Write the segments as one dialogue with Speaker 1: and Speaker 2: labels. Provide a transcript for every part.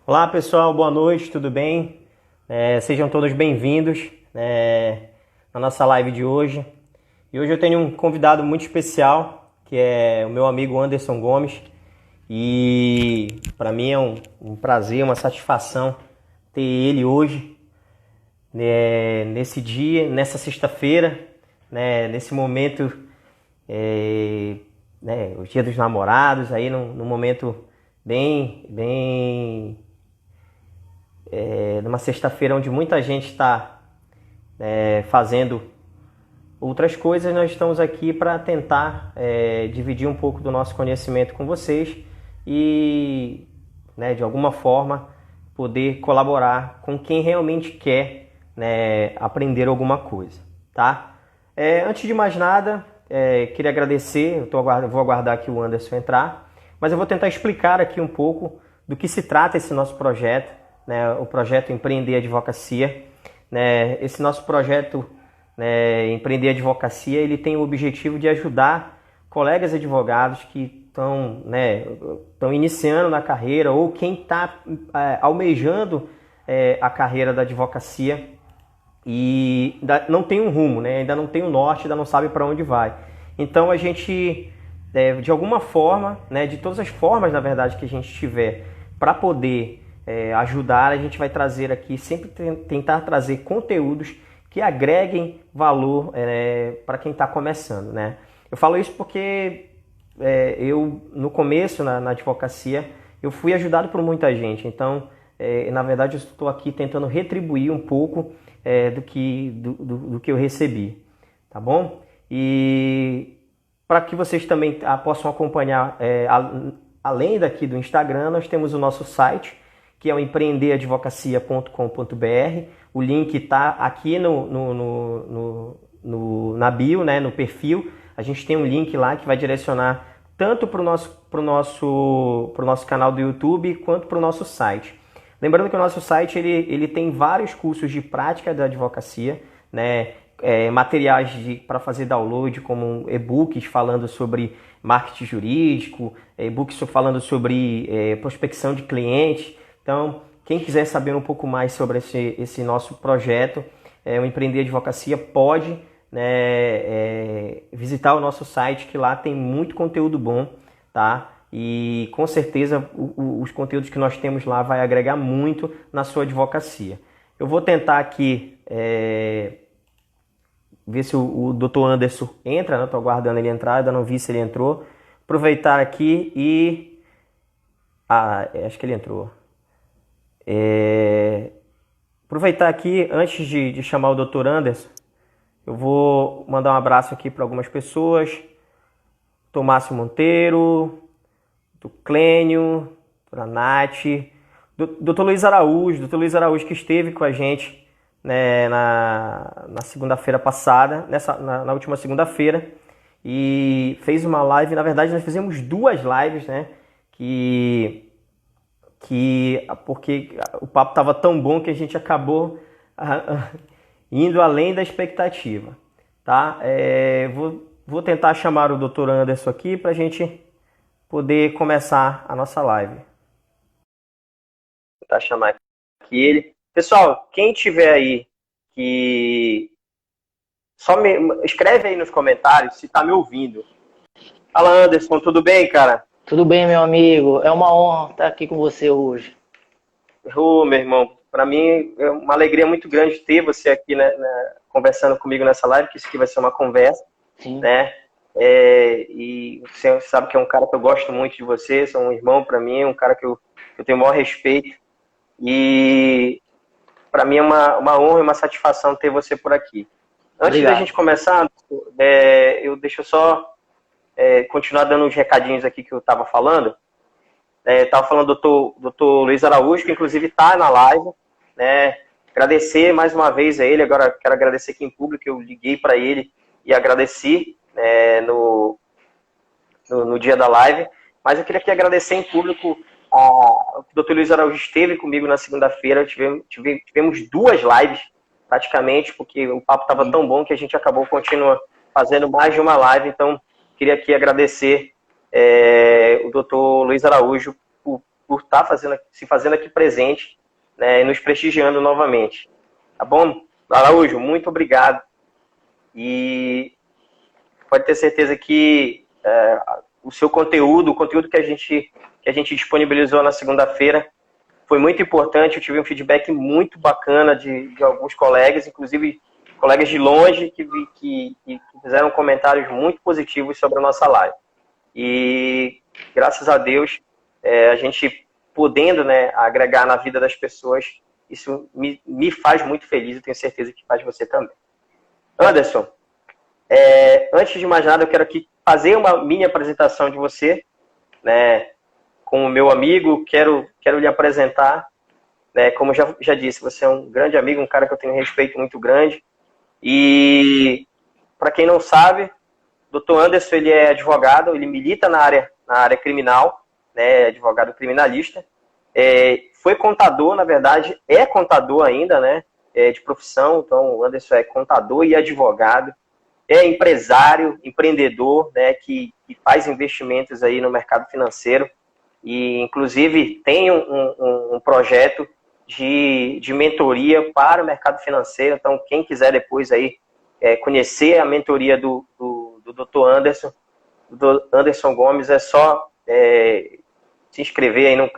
Speaker 1: Olá pessoal, boa noite, tudo bem? Sejam todos bem-vindos na nossa live de hoje. E hoje eu tenho um convidado muito especial, que é o meu amigo Anderson Gomes. E para mim é um prazer, uma satisfação ter ele hoje, nesse dia, nessa sexta-feira, nesse momento, o Dia dos Namorados, aí num momento bem numa sexta-feira onde muita gente está fazendo outras coisas. Nós estamos aqui para tentar dividir um pouco do nosso conhecimento com vocês e, de alguma forma, poder colaborar com quem realmente quer aprender alguma coisa, tá? Antes de mais nada, queria agradecer. Vou aguardar aqui o Anderson entrar, mas eu vou tentar explicar aqui um pouco do que se trata esse nosso projeto, o projeto Empreender Advocacia. Esse nosso projeto, Empreender Advocacia, ele tem o objetivo de ajudar colegas advogados que estão iniciando na carreira, ou quem está almejando a carreira da advocacia e ainda não tem um rumo, ainda não tem um norte, ainda não sabe para onde vai. Então a gente, de alguma forma, de todas as formas, na verdade, que a gente tiver para poder ajudar, a gente vai trazer aqui, sempre tentar trazer conteúdos que agreguem valor para quem está começando, Eu falo isso porque eu, no começo, na advocacia, eu fui ajudado por muita gente. Então, na verdade, eu estou aqui tentando retribuir um pouco do que eu recebi, tá bom? E para que vocês também possam acompanhar, além daqui do Instagram, nós temos o nosso site, que é o empreenderadvocacia.com.br. O link está aqui na bio, no perfil. A gente tem um link lá que vai direcionar tanto para o nosso canal do YouTube quanto para o nosso site. Lembrando que o nosso site ele tem vários cursos de prática da advocacia, materiais para fazer download, como e-books falando sobre marketing jurídico, e-books falando sobre prospecção de clientes. Então, quem quiser saber um pouco mais sobre esse nosso projeto, o Empreender Advocacia, pode visitar o nosso site, que lá tem muito conteúdo bom, tá? E com certeza os conteúdos que nós temos lá vai agregar muito na sua advocacia. Eu vou tentar aqui ver se o Dr. Anderson entra, Estou aguardando ele entrar, ainda não vi se ele entrou. Aproveitar aqui e... acho que ele entrou. Aproveitar aqui, antes de chamar o Dr. Anderson, eu vou mandar um abraço aqui para algumas pessoas. Tomásio Monteiro, do Clênio, para a Nath, Dr. Luiz Araújo, que esteve com a gente na segunda-feira passada, na última segunda-feira, e fez uma live. Na verdade, nós fizemos duas lives, porque o papo estava tão bom que a gente acabou indo além da expectativa, tá? Vou tentar chamar o Dr. Anderson aqui para a gente poder começar a nossa live. Vou tentar chamar aqui ele. Pessoal, quem tiver aí que escreve aí nos comentários se está me ouvindo. Fala, Anderson, tudo bem, cara?
Speaker 2: Tudo bem, meu amigo. É uma honra estar aqui com você hoje.
Speaker 1: Meu irmão, para mim é uma alegria muito grande ter você aqui, conversando comigo nessa live, que isso aqui vai ser uma conversa.
Speaker 2: Sim.
Speaker 1: E você sabe que é um cara que eu gosto muito de você, você é um irmão para mim, um cara que eu tenho o maior respeito. E para mim é uma honra e uma satisfação ter você por aqui. Antes da gente começar, deixa eu só continuar dando uns recadinhos aqui que eu estava falando. Estava falando do Dr. Luiz Araújo, que inclusive está na live. Agradecer mais uma vez a ele. Agora quero agradecer aqui em público. Eu liguei para ele e agradeci no dia da live. Mas eu queria aqui agradecer em público o Dr. Luiz Araújo esteve comigo na segunda-feira. Tivemos duas lives, praticamente, porque o papo estava tão bom que a gente acabou continuando fazendo mais de uma live. Então, queria aqui agradecer o Dr. Luiz Araújo por estar se fazendo aqui presente, né, e nos prestigiando novamente. Tá bom? Araújo, muito obrigado. E pode ter certeza que o seu conteúdo, o conteúdo que a gente disponibilizou na segunda-feira, foi muito importante. Eu tive um feedback muito bacana de alguns colegas, inclusive colegas de longe, que fizeram comentários muito positivos sobre a nossa live. E, graças a Deus, a gente podendo, né, agregar na vida das pessoas, isso me faz muito feliz. Eu tenho certeza que faz você também. Anderson, antes de mais nada, eu quero aqui fazer uma mini apresentação de você, né, como meu amigo. Quero lhe apresentar, né, como já disse, você é um grande amigo, um cara que eu tenho um respeito muito grande. E, para quem não sabe, o Dr. Anderson, ele é advogado, ele milita na área criminal, né, advogado criminalista. Foi contador, na verdade, é contador ainda, né, de profissão. Então, o Anderson é contador e advogado. É empresário, empreendedor, né, que faz investimentos aí no mercado financeiro. E, inclusive, tem um projeto de mentoria para o mercado financeiro. Então, quem quiser depois aí conhecer a mentoria do Dr. Anderson, do Anderson Gomes, é só se inscrever aí,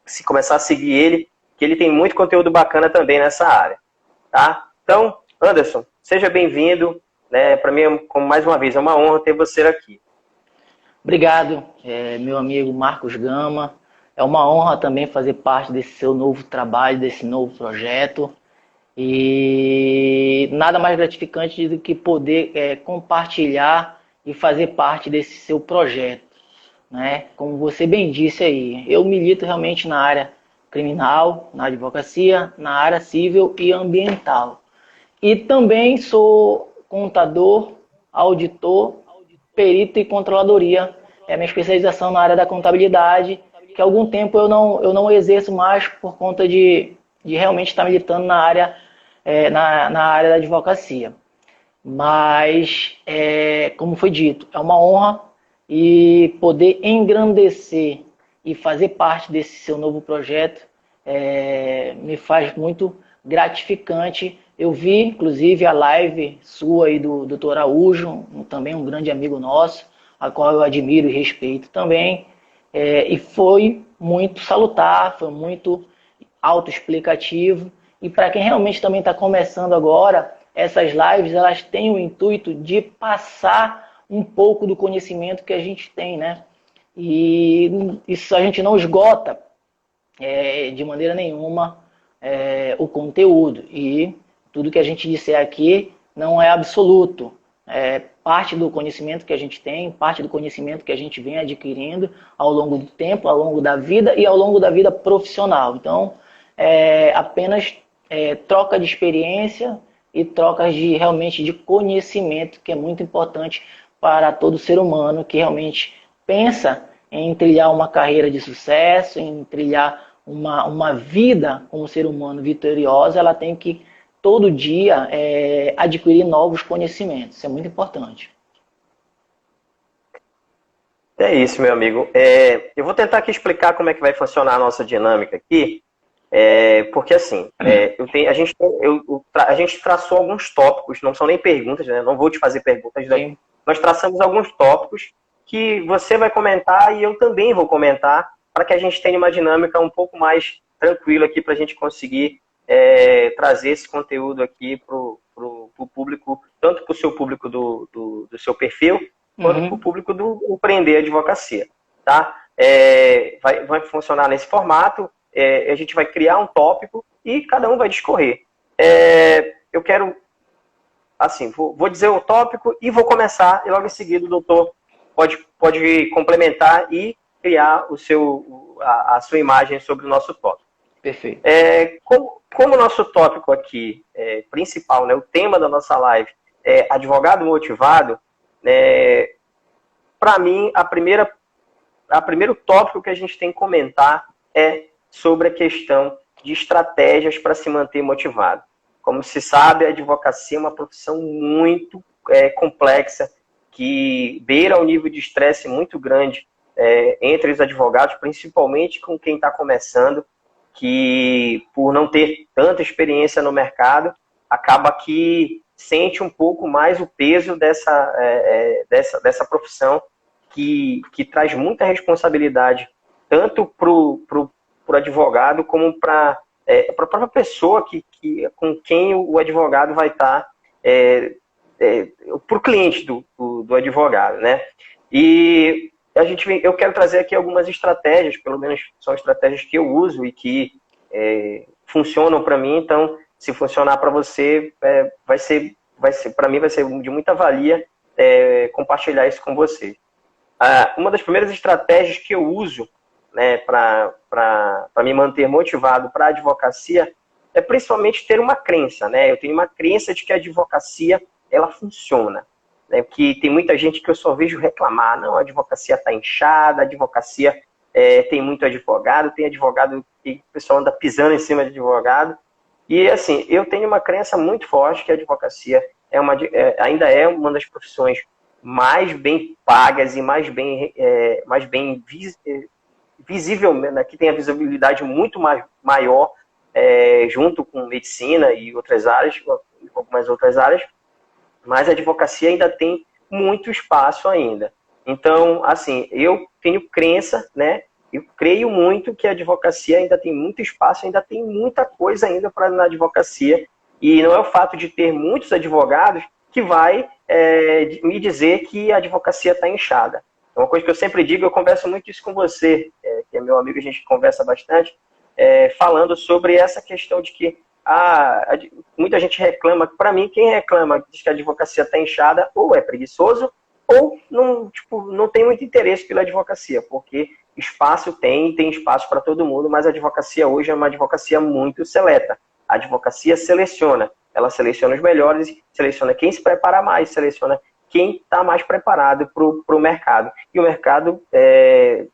Speaker 1: se começar a seguir ele, que ele tem muito conteúdo bacana também nessa área. Tá? Então, Anderson, seja bem-vindo. Né? Para mim, como mais uma vez, é uma honra ter você aqui.
Speaker 2: Obrigado, meu amigo Marcos Gama. É uma honra também fazer parte desse seu novo trabalho, desse novo projeto. E nada mais gratificante do que poder compartilhar e fazer parte desse seu projeto, né? Como você bem disse aí, eu milito realmente na área criminal, na advocacia, na área civil e ambiental. E também sou contador, auditor, perito e controladoria. É a minha especialização na área da contabilidade, que há algum tempo eu não exerço mais por conta de realmente estar militando na área, na área da advocacia. Mas, como foi dito, é uma honra e poder engrandecer e fazer parte desse seu novo projeto me faz muito gratificante. Eu vi, inclusive, a live sua e do Dr. Araújo, também um grande amigo nosso, a qual eu admiro e respeito também. E foi muito salutar, foi muito autoexplicativo. E para quem realmente também está começando agora, essas lives, elas têm o intuito de passar um pouco do conhecimento que a gente tem, né? E isso a gente não esgota de maneira nenhuma o conteúdo. E tudo que a gente disser aqui não é absoluto. É parte do conhecimento que a gente tem, parte do conhecimento que a gente vem adquirindo ao longo do tempo, ao longo da vida e ao longo da vida profissional. Então, apenas troca de experiência e trocas realmente de conhecimento, que é muito importante para todo ser humano que realmente pensa em trilhar uma carreira de sucesso, em trilhar uma vida como ser humano vitoriosa. Ela tem que todo dia adquirir novos conhecimentos. Isso é muito importante.
Speaker 1: É isso, meu amigo. Eu vou tentar aqui explicar como é que vai funcionar a nossa dinâmica aqui, porque assim, a gente traçou alguns tópicos, não são nem perguntas, né? Não vou te fazer perguntas, né? Nós traçamos alguns tópicos que você vai comentar e eu também vou comentar, para que a gente tenha uma dinâmica um pouco mais tranquila aqui, para a gente conseguir trazer esse conteúdo aqui para o público, tanto para o seu público do seu perfil, quanto para o público do Empreender Advocacia. Tá? Vai funcionar nesse formato. A gente vai criar um tópico e cada um vai discorrer. Eu quero, assim, vou dizer o tópico e vou começar, e logo em seguida o doutor pode complementar e criar a sua imagem sobre o nosso tópico.
Speaker 2: Perfeito.
Speaker 1: Como o nosso tópico aqui principal, né, o tema da nossa live é advogado motivado, para mim, o primeiro tópico que a gente tem que comentar é sobre a questão de estratégias para se manter motivado. Como se sabe, a advocacia é uma profissão muito complexa, que beira um nível de estresse muito grande entre os advogados, principalmente com quem está começando, que por não ter tanta experiência no mercado, acaba que sente um pouco mais o peso dessa profissão que traz muita responsabilidade, tanto para o advogado como para a própria pessoa com quem o advogado vai estar, para o cliente do advogado, né? E eu quero trazer aqui algumas estratégias, pelo menos são estratégias que eu uso e que funcionam para mim. Então, se funcionar para você, para mim vai ser de muita valia compartilhar isso com você. Uma das primeiras estratégias que eu uso, né, para me manter motivado para a advocacia é principalmente ter uma crença, né? Eu tenho uma crença de que a advocacia ela funciona. Que tem muita gente que eu só vejo reclamar, não, a advocacia está inchada, a advocacia tem muito advogado, tem advogado que o pessoal anda pisando em cima de advogado. E assim, eu tenho uma crença muito forte que a advocacia ainda é uma das profissões mais bem pagas e mais bem visível, né, que tem a visibilidade muito maior junto com medicina e outras áreas, algumas outras áreas, mas a advocacia ainda tem muito espaço ainda. Então, assim, eu tenho crença, né? Eu creio muito que a advocacia ainda tem muito espaço, ainda tem muita coisa ainda na advocacia. E não é o fato de ter muitos advogados que vai me dizer que a advocacia está inchada. É uma coisa que eu sempre digo, eu converso muito isso com você, que é meu amigo, a gente conversa bastante, falando sobre essa questão de que muita gente reclama. Para mim, quem reclama diz que a advocacia está inchada ou é preguiçoso ou não tem muito interesse pela advocacia, porque espaço tem espaço para todo mundo, mas a advocacia hoje é uma advocacia muito seleta. A advocacia seleciona, ela seleciona os melhores, seleciona quem se prepara mais, seleciona quem está mais preparado para o mercado. E o mercado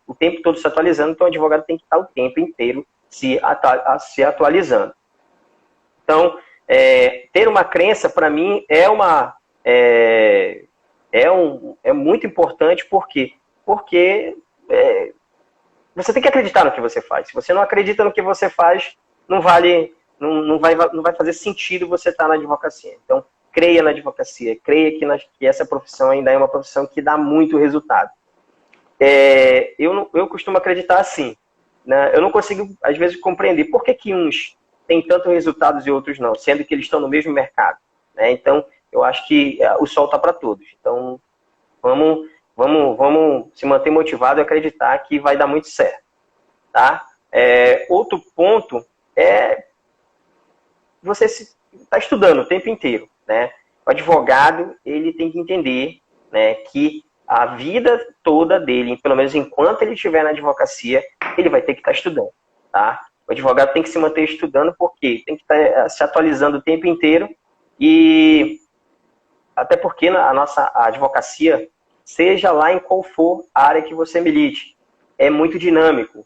Speaker 1: o tempo todo se atualizando, então o advogado tem que estar o tempo inteiro se atualizando. Então, ter uma crença, para mim, é muito importante. Por quê? Porque você tem que acreditar no que você faz. Se você não acredita no que você faz, não vai fazer sentido você estar na advocacia. Então, creia na advocacia, creia que essa profissão ainda é uma profissão que dá muito resultado. Eu costumo acreditar assim, né? Eu não consigo, às vezes, compreender por que uns têm tantos resultados e outros não, sendo que eles estão no mesmo mercado, né? Então, eu acho que o sol está para todos. Então, vamos se manter motivado e acreditar que vai dar muito certo, tá? Outro ponto é você está estudando o tempo inteiro, né? O advogado, ele tem que entender, né, que a vida toda dele, pelo menos enquanto ele estiver na advocacia, ele vai ter que estar estudando, tá? O advogado tem que se manter estudando porque tem que estar se atualizando o tempo inteiro e até porque a advocacia, seja lá em qual for a área que você milite, é muito dinâmico.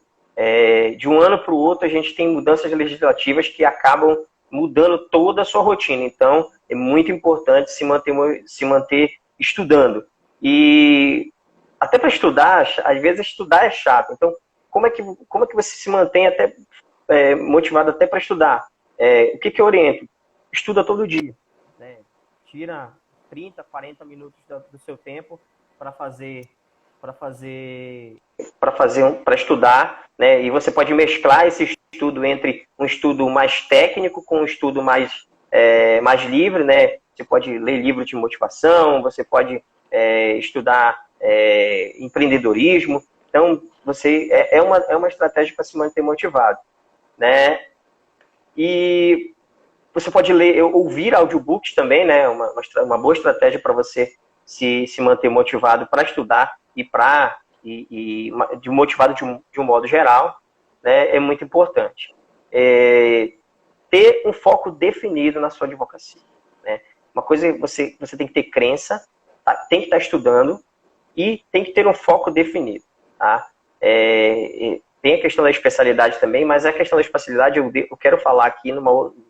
Speaker 1: De um ano para o outro, a gente tem mudanças legislativas que acabam mudando toda a sua rotina. Então, é muito importante se manter estudando. E até para estudar, às vezes estudar é chato. Então, como é que você se mantém até motivado até para estudar? O que eu oriento? Estuda todo dia, né? Tira 30, 40 minutos do seu tempo para estudar, né? E você pode mesclar esse estudo entre um estudo mais técnico com um estudo mais livre, né? Você pode ler livros de motivação, você pode estudar empreendedorismo. Então, é uma estratégia para se manter motivado, né? E você pode ouvir audiobooks também, né? Uma boa estratégia para você se manter motivado para estudar e motivado de um modo geral, né? É muito importante. Ter um foco definido na sua advocacia, né? Uma coisa, você tem que ter crença, tá? Tem que estar estudando e tem que ter um foco definido, tá? Tem a questão da especialidade também, mas a questão da especialidade eu quero falar aqui,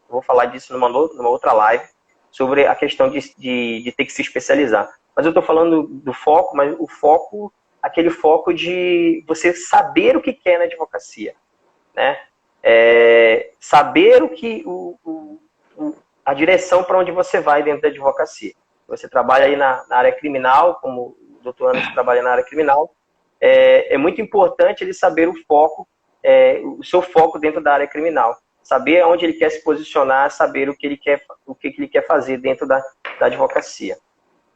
Speaker 1: vou falar disso numa outra live, sobre a questão de ter que se especializar. Mas eu estou falando do foco, mas o foco, aquele foco de você saber o que quer na advocacia, né? Saber a direção para onde você vai dentro da advocacia. Você trabalha aí na área criminal, como o doutor Anderson trabalha na área criminal, é muito importante ele saber o foco, o seu foco dentro da área criminal, saber onde ele quer se posicionar, saber o que ele quer fazer dentro da advocacia.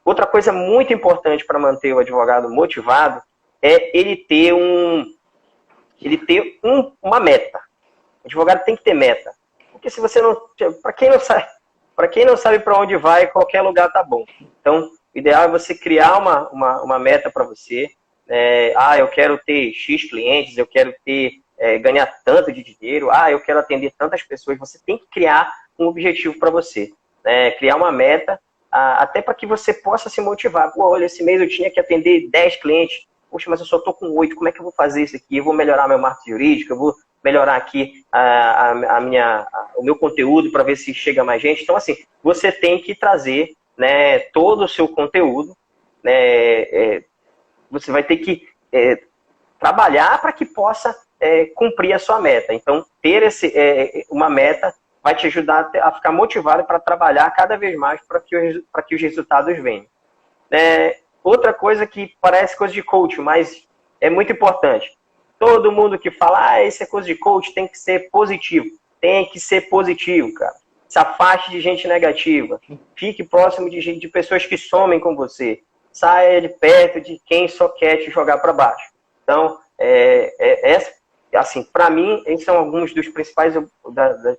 Speaker 1: Outra coisa muito importante para manter o advogado motivado é ele ter uma meta. O advogado tem que ter meta, porque se você não, para quem não sabe para onde vai, qualquer lugar tá bom. Então, o ideal é você criar uma meta para você. Eu quero ter X clientes, eu quero ganhar tanto de dinheiro, eu quero atender tantas pessoas. Você tem que criar um objetivo para você, criar uma meta, até para que você possa se motivar. Pô, olha, esse mês eu tinha que atender 10 clientes, poxa, mas eu só estou com 8, como é que eu vou fazer isso aqui? Eu vou melhorar meu marketing jurídico, eu vou melhorar aqui o meu conteúdo para ver se chega mais gente. Então, assim, você tem que trazer, né, todo o seu conteúdo, né, você vai ter que trabalhar para que possa cumprir a sua meta. Então, ter uma meta vai te ajudar a ficar motivado para trabalhar cada vez mais para que os resultados venham. Outra coisa que parece coisa de coach, mas é muito importante. Todo mundo que fala, esse é coisa de coach, tem que ser positivo. Tem que ser positivo, cara. Se afaste de gente negativa. Fique próximo de pessoas que somem com você. Saia de perto de quem só quer te jogar para baixo. Então, assim, para mim, esses são alguns dos principais,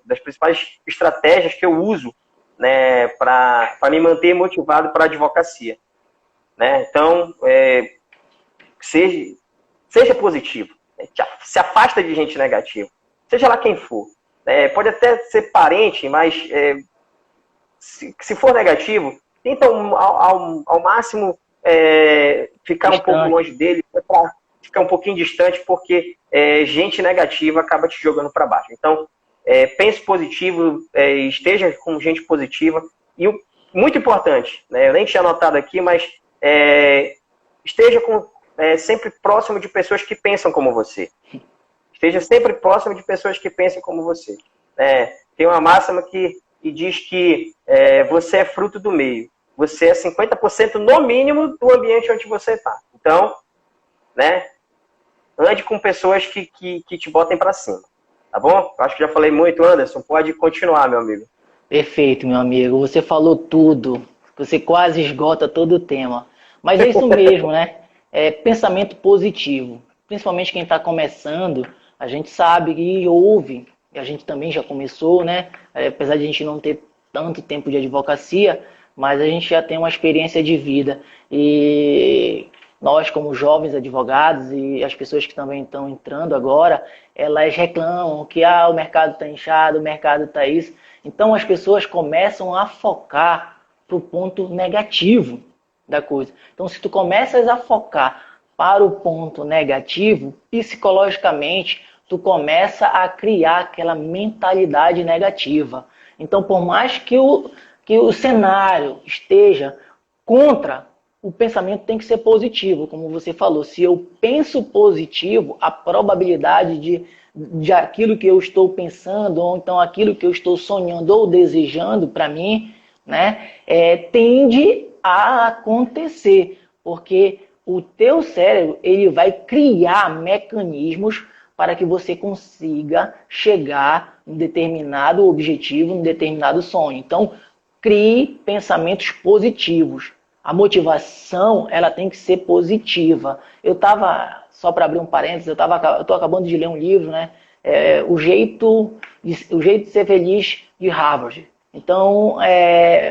Speaker 1: das principais estratégias que eu uso, né, para me manter motivado para a advocacia. Né? Então, seja positivo. Se afasta de gente negativa. Seja lá quem for. Pode até ser parente, mas se for negativo, tenta ao máximo ficar distante. Um pouco longe dele, ficar um pouquinho distante, porque gente negativa acaba te jogando para baixo. Então, pense positivo, esteja com gente positiva. E muito importante, né, eu nem tinha anotado aqui, mas esteja sempre próximo de pessoas que pensam como você. Esteja sempre próximo de pessoas que pensam como você. Tem uma máxima que diz que você é fruto do meio. Você é 50% no mínimo do ambiente onde você está. Então, né, ande com pessoas que te botem para cima. Tá bom? Acho que já falei muito, Anderson. Pode continuar, meu amigo.
Speaker 2: Perfeito, meu amigo. Você falou tudo. Você quase esgota todo o tema. Mas é isso mesmo, né? Pensamento positivo. Principalmente quem está começando, a gente sabe e ouve, e a gente também já começou, né? Apesar de a gente não ter tanto tempo de advocacia, mas a gente já tem uma experiência de vida. E nós, como jovens advogados e as pessoas que também estão entrando agora, elas reclamam que o mercado está inchado, o mercado está isso. Então as pessoas começam a focar para o ponto negativo da coisa. Então, se tu começas a focar para o ponto negativo, psicologicamente, tu começa a criar aquela mentalidade negativa. Então, por mais que o cenário esteja contra, o pensamento tem que ser positivo, como você falou. Se eu penso positivo, a probabilidade de aquilo que eu estou pensando, ou então aquilo que eu estou sonhando ou desejando para mim, né, tende a acontecer, porque o teu cérebro ele vai criar mecanismos para que você consiga chegar em determinado objetivo, em determinado sonho. Então, crie pensamentos positivos. A motivação ela tem que ser positiva. Eu estava, só para abrir um parênteses, eu estou acabando de ler um livro, né? O jeito de ser feliz de Harvard. Então,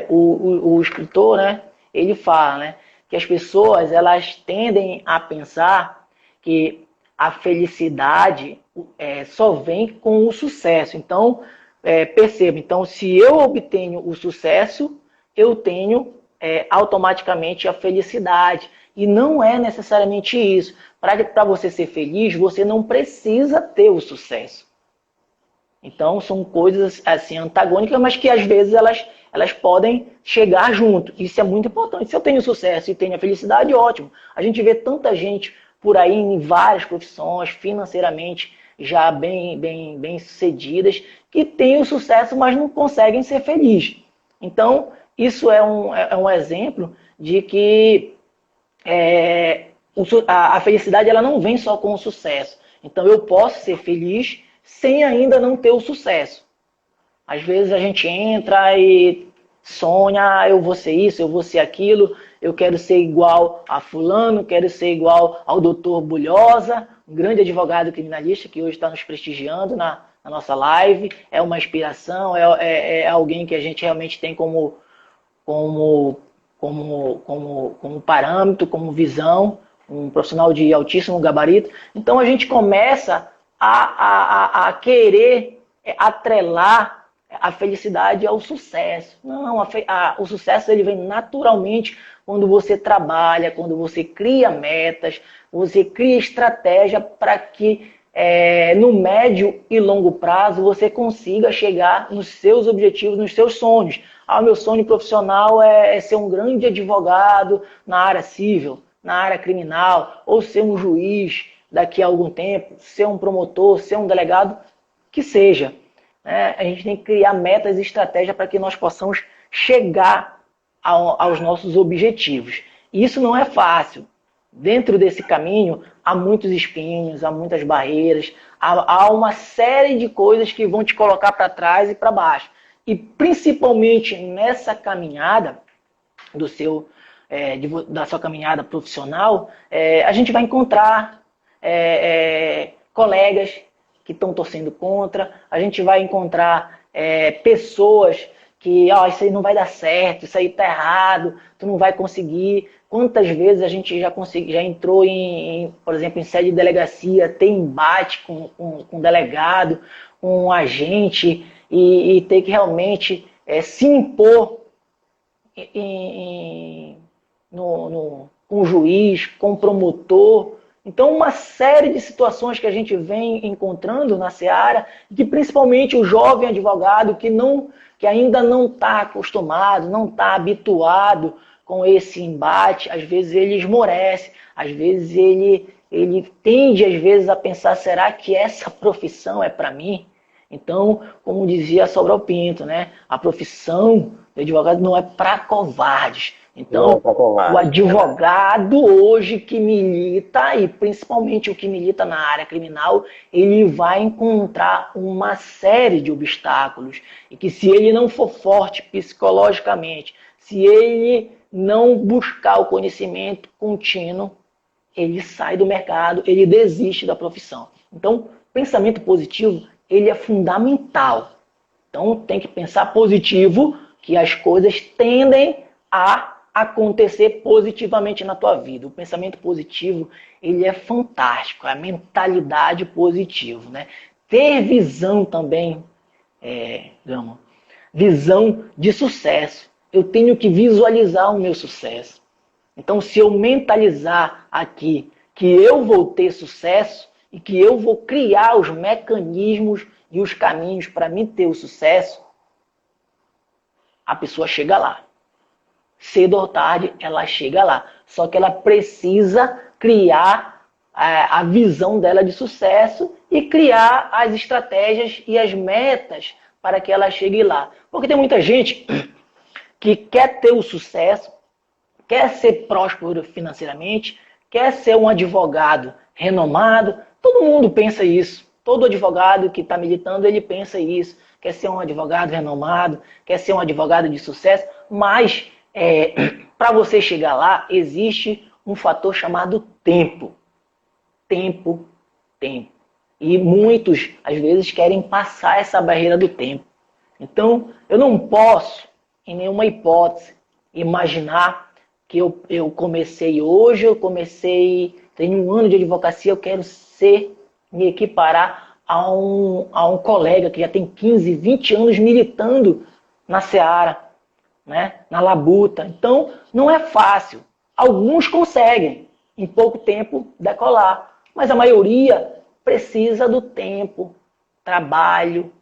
Speaker 2: o escritor, né? Ele fala, né, que as pessoas elas tendem a pensar que a felicidade só vem com o sucesso. Então, perceba, então, se eu obtenho o sucesso, eu tenho automaticamente a felicidade. E não é necessariamente isso. Para você ser feliz, você não precisa ter o sucesso. Então, são coisas assim antagônicas, mas que às vezes elas podem chegar junto. Isso é muito importante. Se eu tenho sucesso e tenho a felicidade, ótimo. A gente vê tanta gente por aí em várias profissões, financeiramente já bem sucedidas, que têm o sucesso, mas não conseguem ser felizes. Então, isso é um exemplo de que a felicidade ela não vem só com o sucesso. Então, eu posso ser feliz sem ainda não ter o sucesso. Às vezes a gente entra e sonha, eu vou ser isso, eu vou ser aquilo, eu quero ser igual a fulano, quero ser igual ao doutor Bulhosa, um grande advogado criminalista que hoje está nos prestigiando na nossa live. É uma inspiração, é alguém que a gente realmente tem como parâmetro, como visão, um profissional de altíssimo gabarito. Então a gente começa a querer atrelar a felicidade ao sucesso. Não, o sucesso ele vem naturalmente quando você trabalha, quando você cria metas, você cria estratégia para que no médio e longo prazo você consiga chegar nos seus objetivos, nos seus sonhos. Meu sonho profissional é ser um grande advogado na área civil, na área criminal, ou ser um juiz daqui a algum tempo, ser um promotor, ser um delegado, que seja. A gente tem que criar metas e estratégias para que nós possamos chegar aos nossos objetivos. E isso não é fácil. Dentro desse caminho, há muitos espinhos, há muitas barreiras, há uma série de coisas que vão te colocar para trás e para baixo. E principalmente nessa caminhada da sua caminhada profissional, a gente vai encontrar colegas que estão torcendo contra, a gente vai encontrar pessoas que isso aí não vai dar certo, isso aí tá errado, tu não vai conseguir. Quantas vezes a gente já entrou por exemplo, em sede de delegacia, tem embate com delegado, com um agente, e ter que realmente se impor com o juiz, com o promotor. Então, uma série de situações que a gente vem encontrando na seara, que principalmente o jovem advogado que ainda não está acostumado, não está habituado com esse embate, às vezes ele esmorece, às vezes ele tende a pensar, será que essa profissão é para mim? Então, como dizia Sobral Pinto, né? A profissão de advogado não é para covardes. Então, o advogado hoje que milita, e principalmente o que milita na área criminal, ele vai encontrar uma série de obstáculos. E que se ele não for forte psicologicamente, se ele não buscar o conhecimento contínuo, ele sai do mercado, ele desiste da profissão. Então, pensamento positivo, ele é fundamental. Então, tem que pensar positivo, que as coisas tendem a acontecer positivamente na tua vida. O pensamento positivo, ele é fantástico, a mentalidade positiva, né? Ter visão também, Gama, visão de sucesso. Eu tenho que visualizar o meu sucesso. Então, se eu mentalizar aqui que eu vou ter sucesso e que eu vou criar os mecanismos e os caminhos para mim ter o sucesso, a pessoa chega lá. Cedo ou tarde, ela chega lá. Só que ela precisa criar a visão dela de sucesso e criar as estratégias e as metas para que ela chegue lá. Porque tem muita gente que quer ter o sucesso, quer ser próspero financeiramente, quer ser um advogado renomado. Todo mundo pensa isso. Todo advogado que está militando, ele pensa isso. Quer ser um advogado renomado, quer ser um advogado de sucesso, mas para você chegar lá, existe um fator chamado tempo. Tempo. E muitos, às vezes, querem passar essa barreira do tempo. Então, eu não posso, em nenhuma hipótese, imaginar que eu comecei hoje, tenho 1 ano de advocacia, eu quero me equiparar a um colega que já tem 15, 20 anos militando na seara, né? Na labuta. Então, não é fácil. Alguns conseguem, em pouco tempo, decolar. Mas a maioria precisa do tempo, trabalho,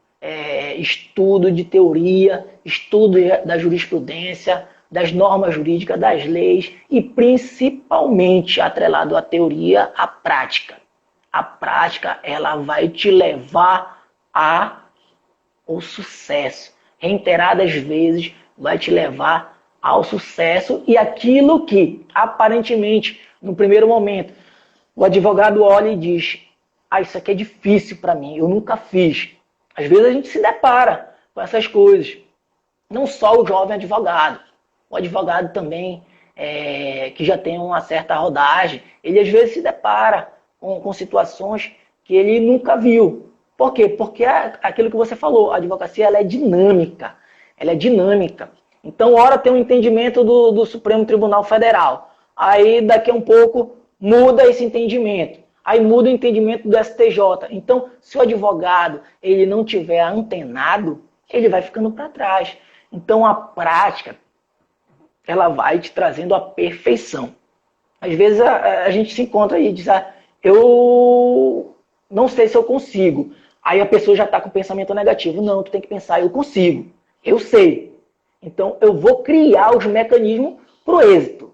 Speaker 2: estudo de teoria, estudo da jurisprudência, das normas jurídicas, das leis e principalmente atrelado à teoria, à prática. A prática, ela vai te levar ao sucesso. Reiteradas vezes vai te levar ao sucesso e aquilo que aparentemente no primeiro momento o advogado olha e diz: ah, isso aqui é difícil para mim, eu nunca fiz. Às vezes a gente se depara com essas coisas. Não só o jovem advogado, o advogado também, que já tem uma certa rodagem, ele às vezes se depara com situações que ele nunca viu. Por quê? Porque aquilo que você falou, a advocacia ela é dinâmica. Ela é dinâmica. Então, ora tem um entendimento do Supremo Tribunal Federal. Aí, daqui a um pouco, muda esse entendimento. Aí muda o entendimento do STJ. Então, se o advogado ele não tiver antenado, ele vai ficando para trás. Então, a prática, ela vai te trazendo a perfeição. Às vezes, a gente se encontra e diz, eu não sei se eu consigo. Aí a pessoa já está com o pensamento negativo. Não, tu tem que pensar, eu consigo, eu sei. Então, eu vou criar os mecanismos para o êxito.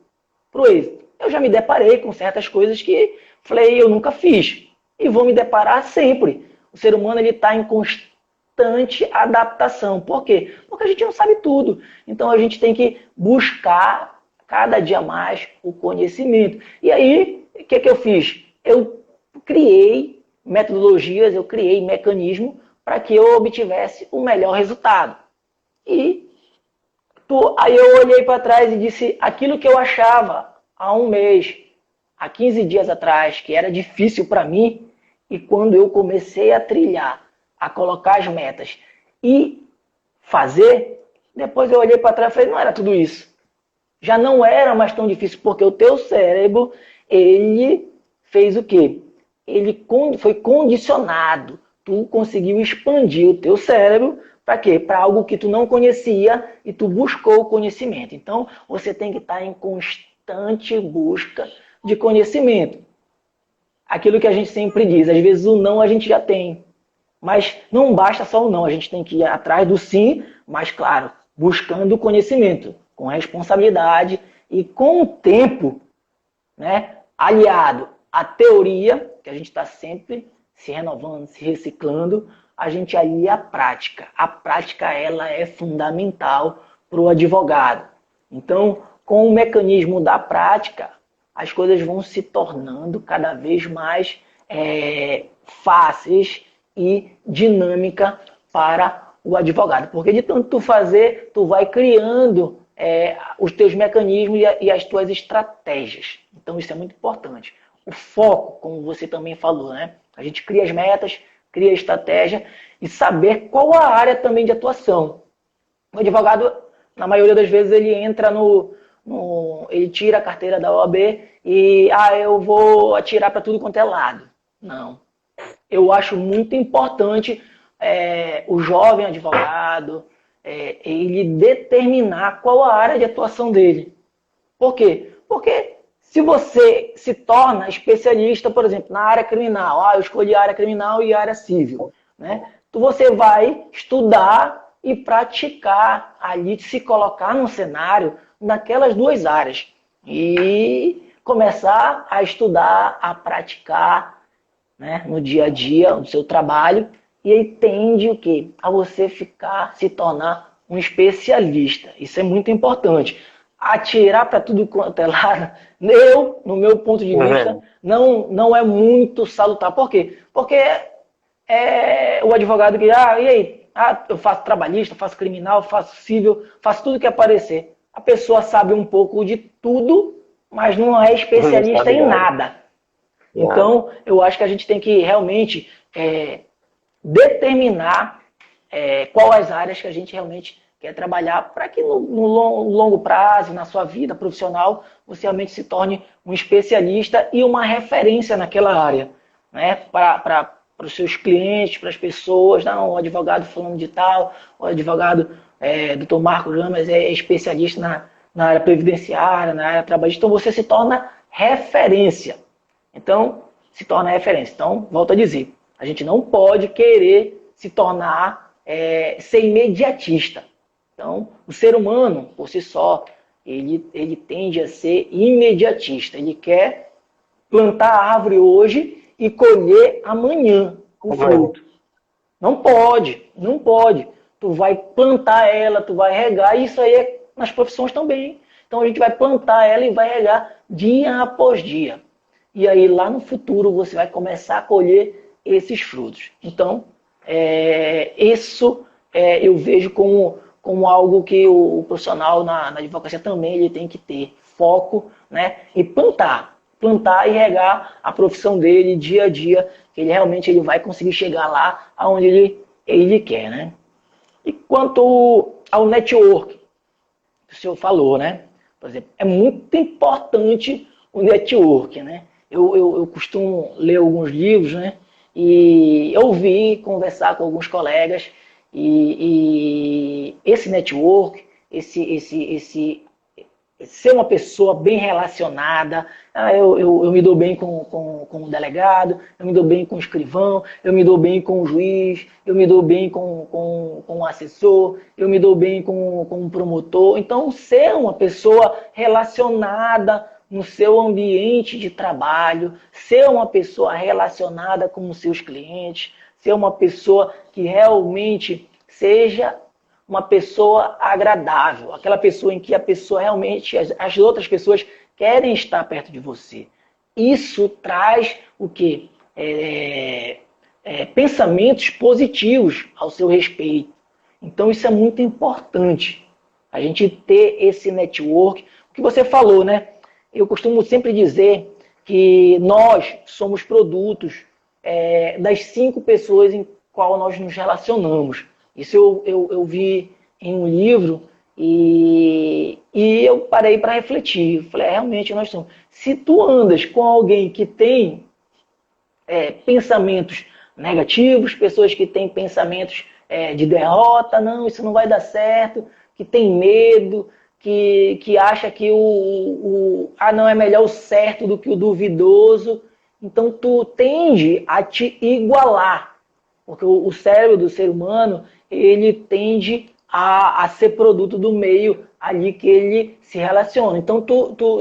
Speaker 2: Eu já me deparei com certas coisas que falei, eu nunca fiz. E vou me deparar sempre. O ser humano está em constante adaptação. Por quê? Porque a gente não sabe tudo. Então, a gente tem que buscar cada dia mais o conhecimento. E aí, o que eu fiz? Eu criei metodologias, eu criei mecanismos para que eu obtivesse o melhor resultado. E aí eu olhei para trás e disse, aquilo que eu achava há um mês, há 15 dias atrás, que era difícil para mim, e quando eu comecei a trilhar, a colocar as metas e fazer, depois eu olhei para trás e falei, não era tudo isso. Já não era mais tão difícil, porque o teu cérebro, ele fez o quê? Ele foi condicionado. Tu conseguiu expandir o teu cérebro para quê? Para algo que tu não conhecia e tu buscou o conhecimento. Então, você tem que estar em constante busca de conhecimento. Aquilo que a gente sempre diz, às vezes o não a gente já tem. Mas não basta só o não, a gente tem que ir atrás do sim, mas claro, buscando o conhecimento, com responsabilidade e com o tempo, né, aliado à teoria, que a gente está sempre se renovando, se reciclando, a gente alia a prática. A prática ela é fundamental para o advogado. Então, com o mecanismo da prática, as coisas vão se tornando cada vez mais fáceis e dinâmica para o advogado. Porque de tanto tu fazer, tu vai criando os teus mecanismos e as tuas estratégias. Então isso é muito importante. O foco, como você também falou, né? A gente cria as metas, cria a estratégia e saber qual a área também de atuação. O advogado, na maioria das vezes, ele entra ele tira a carteira da OAB e eu vou atirar para tudo quanto é lado. Não. Eu acho muito importante o jovem advogado ele determinar qual a área de atuação dele. Por quê? Porque se você se torna especialista, por exemplo, na área criminal, eu escolhi a área criminal e a área civil, né? Você vai estudar e praticar ali, se colocar no cenário naquelas duas áreas e começar a estudar, a praticar, né, no dia a dia, no seu trabalho, e aí tende o quê? A você se tornar um especialista. Isso é muito importante. Atirar para tudo quanto é lado, no meu ponto de vista, não é muito salutar. Por quê? Porque o advogado que, e aí? Eu faço trabalhista, faço criminal, faço civil, faço tudo que aparecer. A pessoa sabe um pouco de tudo, mas não é especialista em nada. Então, eu acho que a gente tem que realmente determinar quais as áreas que a gente realmente quer trabalhar para que no longo prazo, na sua vida profissional, você realmente se torne um especialista e uma referência naquela área, né? Para os seus clientes, para as pessoas, não, o advogado fulano de tal, o advogado Dr. Marcos Lamas é especialista na área previdenciária, na área trabalhista, então você se torna referência. Então, se torna referência. Então, volto a dizer, a gente não pode querer se tornar, ser imediatista. Então, o ser humano, por si só, ele tende a ser imediatista. Ele quer plantar a árvore hoje e colher amanhã o fruto. Não pode, não pode. Tu vai plantar ela, tu vai regar, e isso aí é nas profissões também. Então a gente vai plantar ela e vai regar dia após dia. E aí lá no futuro você vai começar a colher esses frutos. Então, isso eu vejo como algo que o profissional na advocacia também ele tem que ter foco, né? E plantar e regar a profissão dele dia a dia, que ele realmente vai conseguir chegar lá aonde ele quer, né? E quanto ao network, que o senhor falou, né? Por exemplo, é muito importante o network, né? Eu costumo ler alguns livros, né? E ouvir, conversar com alguns colegas, e esse network, ser uma pessoa bem relacionada. Eu me dou bem com o delegado, eu me dou bem com o escrivão, eu me dou bem com o juiz, eu me dou bem com o assessor, eu me dou bem com o promotor. Então, ser uma pessoa relacionada no seu ambiente de trabalho, ser uma pessoa relacionada com os seus clientes, ser uma pessoa que realmente seja uma pessoa agradável, aquela pessoa em que a pessoa realmente, as outras pessoas querem estar perto de você. Isso traz o quê? Pensamentos positivos ao seu respeito. Então isso é muito importante, a gente ter esse network. O que você falou, né? Eu costumo sempre dizer que nós somos produtos das 5 pessoas em qual nós nos relacionamos. Isso eu vi em um livro e eu parei para refletir. Falei, realmente nós somos. Se tu andas com alguém que tem pensamentos negativos, pessoas que têm pensamentos de derrota, não, isso não vai dar certo, que tem medo, que acha que não é melhor o certo do que o duvidoso, então tu tende a te igualar. Porque o cérebro do ser humano, ele tende a ser produto do meio ali que ele se relaciona. Então,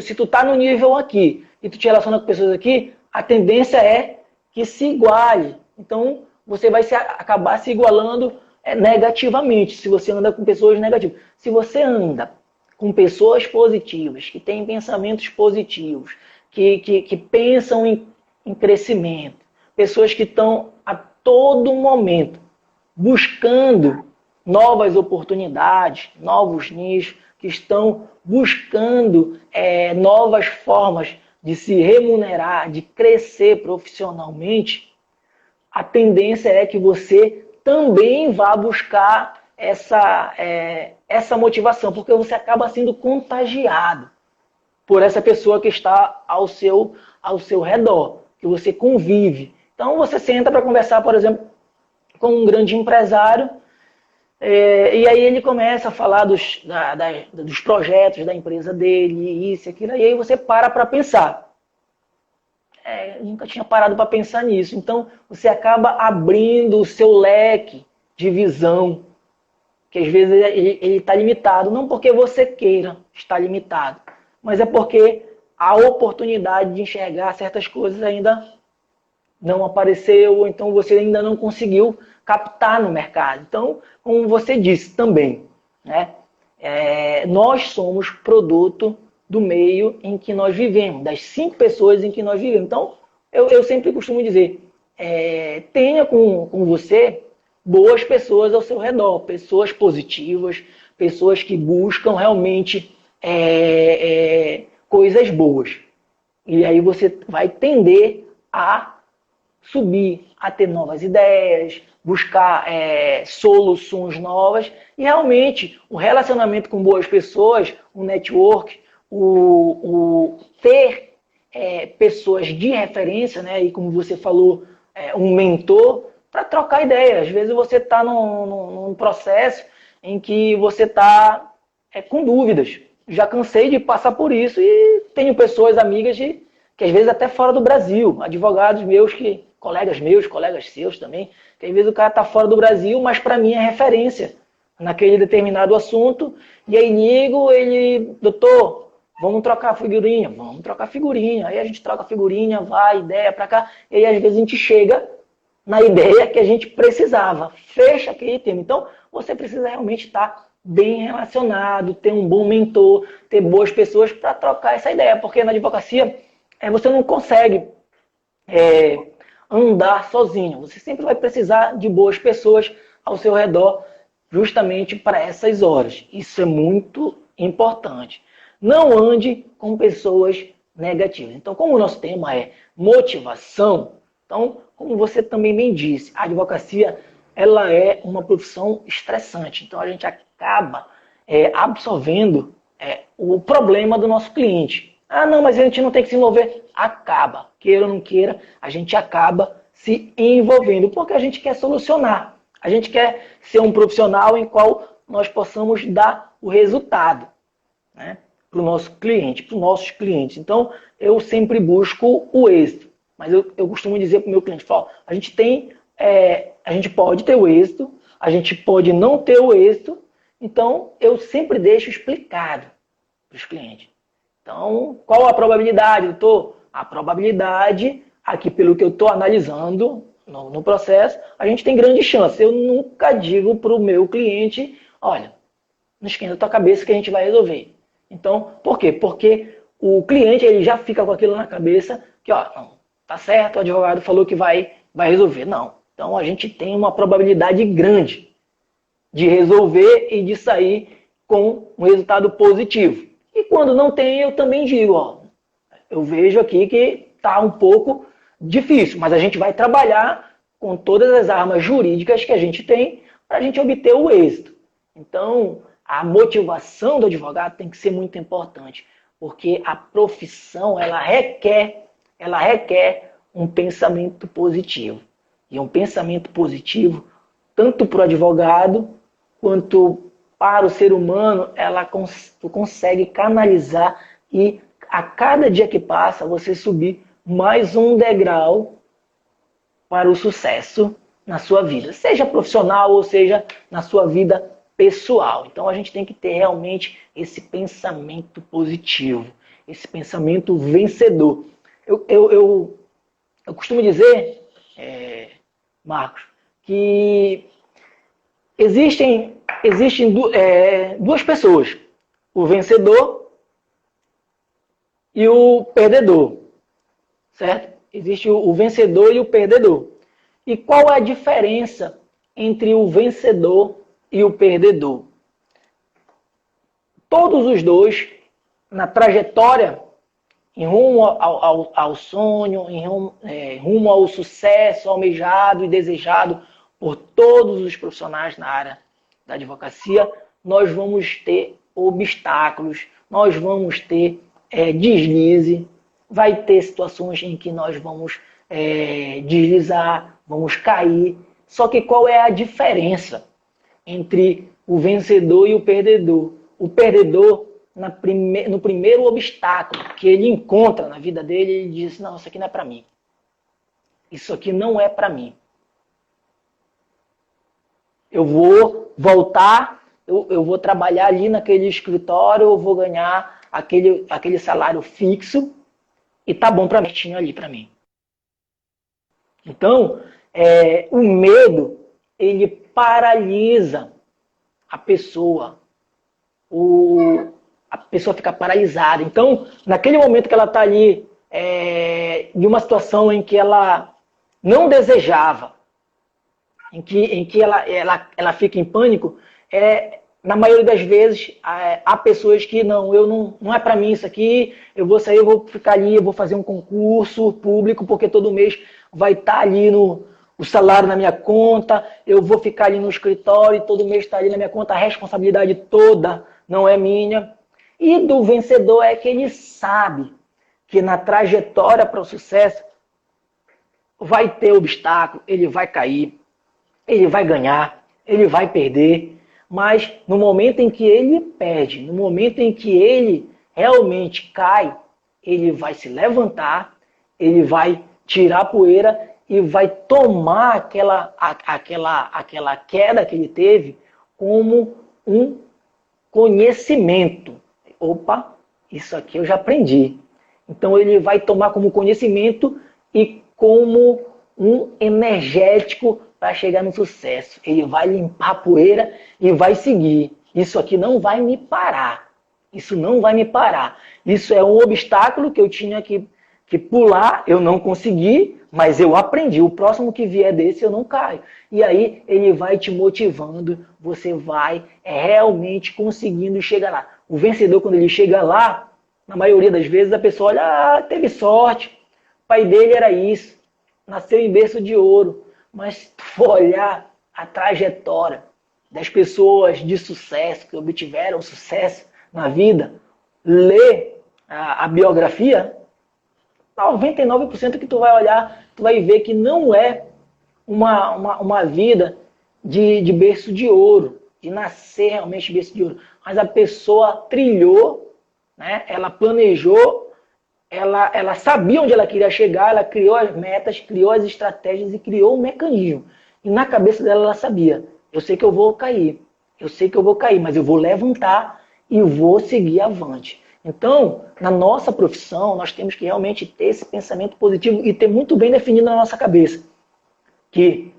Speaker 2: se tu tá no nível aqui e tu te relaciona com pessoas aqui, a tendência é que se iguale. Então, você vai acabar se igualando negativamente, se você anda com pessoas negativas. Se você anda com pessoas positivas, que têm pensamentos positivos, que pensam em crescimento, pessoas que estão a todo momento buscando novas oportunidades, novos nichos, que estão buscando novas formas de se remunerar, de crescer profissionalmente, a tendência é que você também vá buscar essa motivação, porque você acaba sendo contagiado por essa pessoa que está ao seu redor, que você convive. Então você senta para conversar, por exemplo, com um grande empresário, e aí ele começa a falar dos projetos da empresa dele, isso, aquilo, e aí você para pensar. Eu nunca tinha parado para pensar nisso. Então você acaba abrindo o seu leque de visão, que às vezes ele está limitado, não porque você queira estar limitado, mas é porque a oportunidade de enxergar certas coisas ainda não apareceu, ou então você ainda não conseguiu captar no mercado. Então, como você disse também, né? Nós somos produto do meio em que nós vivemos, das 5 pessoas em que nós vivemos. Então, eu sempre costumo dizer, tenha com você boas pessoas ao seu redor, pessoas positivas, pessoas que buscam realmente coisas boas. E aí você vai tender a subir, a ter novas ideias, buscar soluções novas, e realmente o relacionamento com boas pessoas, o network, o ter pessoas de referência, né, e como você falou, um mentor, para trocar ideias. Às vezes você está num processo em que você está com dúvidas. Já cansei de passar por isso e tenho pessoas, amigas, que às vezes até fora do Brasil, advogados meus, colegas meus, colegas seus também, que às vezes o cara está fora do Brasil, mas para mim é referência. naquele determinado assunto, e aí ligo, ele, doutor, vamos trocar figurinha? Vamos trocar figurinha. Aí a gente troca figurinha, vai, ideia pra cá, e aí às vezes a gente chega na ideia que a gente precisava, fecha aquele tema. Então, você precisa realmente estar bem relacionado, ter um bom mentor, ter boas pessoas para trocar essa ideia, porque na advocacia você não consegue andar sozinho, você sempre vai precisar de boas pessoas ao seu redor, justamente para essas horas. Isso é muito importante. Não ande com pessoas negativas. Então, como o nosso tema é motivação, então, como você também bem disse, a advocacia ela é uma profissão estressante. Então, a gente acaba absorvendo o problema do nosso cliente. Ah, não, mas a gente não tem que se envolver. Acaba. Queira ou não queira, a gente acaba se envolvendo, porque a gente quer solucionar. A gente quer ser um profissional em qual nós possamos dar o resultado, né, para o nosso cliente, para os nossos clientes. Então, eu sempre busco o êxito. Mas eu costumo dizer para o meu cliente, falo, a gente pode ter o êxito, a gente pode não ter o êxito, então eu sempre deixo explicado para os clientes. Então, qual a probabilidade, doutor? A probabilidade, aqui pelo que eu estou analisando no processo, a gente tem grande chance. Eu nunca digo para o meu cliente, olha, não esquenta a tua cabeça que a gente vai resolver. Então, por quê? Porque o cliente ele já fica com aquilo na cabeça que, ó, não, tá certo, o advogado falou que vai resolver. Não. Então, a gente tem uma probabilidade grande de resolver e de sair com um resultado positivo. E quando não tem, eu também digo, ó, eu vejo aqui que está um pouco difícil, mas a gente vai trabalhar com todas as armas jurídicas que a gente tem para a gente obter o êxito. Então, a motivação do advogado tem que ser muito importante, porque a profissão ela requer um pensamento positivo. E um pensamento positivo, tanto para o advogado quanto para o ser humano, ela consegue canalizar e a cada dia que passa você subir mais um degrau para o sucesso na sua vida, seja profissional ou seja na sua vida pessoal. Então a gente tem que ter realmente esse pensamento positivo, esse pensamento vencedor. Eu costumo dizer, Marcos, que existem duas pessoas, o vencedor e o perdedor, certo? Existe o vencedor e o perdedor. E qual é a diferença entre o vencedor e o perdedor? Todos os dois, na trajetória, em rumo ao sonho, em rumo ao sucesso almejado e desejado por todos os profissionais na área da advocacia, nós vamos ter obstáculos, nós vamos ter deslize, vai ter situações em que nós vamos deslizar, vamos cair. Só que qual é a diferença entre o vencedor e o perdedor? O perdedor, no primeiro obstáculo que ele encontra na vida dele, ele diz, não, isso aqui não é para mim. Isso aqui não é para mim. Eu vou voltar, eu vou trabalhar ali naquele escritório, eu vou ganhar aquele salário fixo e tá bom para mim, tinha ali para mim. Então, o medo, ele paralisa a pessoa. A pessoa fica paralisada. Então, naquele momento que ela está ali, de uma situação em que ela não desejava, em que ela fica em pânico, na maioria das vezes, há pessoas que não é para mim isso aqui, eu vou sair, eu vou ficar ali, eu vou fazer um concurso público, porque todo mês vai estar ali o salário na minha conta, eu vou ficar ali no escritório, e todo mês está ali na minha conta, a responsabilidade toda não é minha. E do vencedor é que ele sabe que na trajetória para o sucesso vai ter obstáculo, ele vai cair, ele vai ganhar, ele vai perder, mas no momento em que ele perde, no momento em que ele realmente cai, ele vai se levantar, ele vai tirar a poeira e vai tomar aquela queda que ele teve como um conhecimento. Opa, isso aqui eu já aprendi. Então ele vai tomar como conhecimento e como um energético para chegar no sucesso. Ele vai limpar a poeira e vai seguir. Isso aqui não vai me parar. Isso não vai me parar. Isso é um obstáculo que eu tinha que pular, eu não consegui, mas eu aprendi. O próximo que vier desse eu não caio. E aí ele vai te motivando, você vai realmente conseguindo chegar lá. O vencedor, quando ele chega lá, na maioria das vezes a pessoa olha, teve sorte, o pai dele era isso, nasceu em berço de ouro. Mas se tu for olhar a trajetória das pessoas de sucesso, que obtiveram sucesso na vida, lê a biografia, 99% que tu vai olhar, tu vai ver que não é uma vida de berço de ouro, de nascer realmente de berço de ouro. Mas a pessoa trilhou, né? Ela planejou, ela sabia onde ela queria chegar, ela criou as metas, criou as estratégias e criou um mecanismo. E na cabeça dela ela sabia, eu sei que eu vou cair, mas eu vou levantar e vou seguir avante. Então, na nossa profissão, nós temos que realmente ter esse pensamento positivo e ter muito bem definido na nossa cabeça que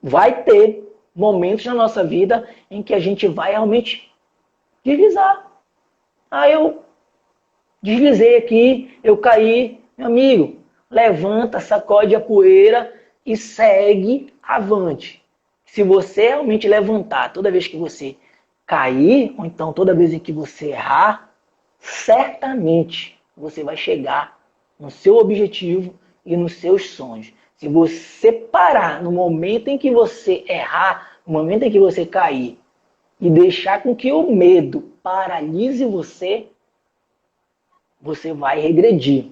Speaker 2: vai ter momentos na nossa vida em que a gente vai realmente deslizar. Eu deslizei aqui, eu caí. Meu amigo, levanta, sacode a poeira e segue avante. Se você realmente levantar toda vez que você cair, ou então toda vez em que você errar, certamente você vai chegar no seu objetivo e nos seus sonhos. Se você parar no momento em que você errar, no momento em que você cair, e deixar com que o medo paralise você, você vai regredir.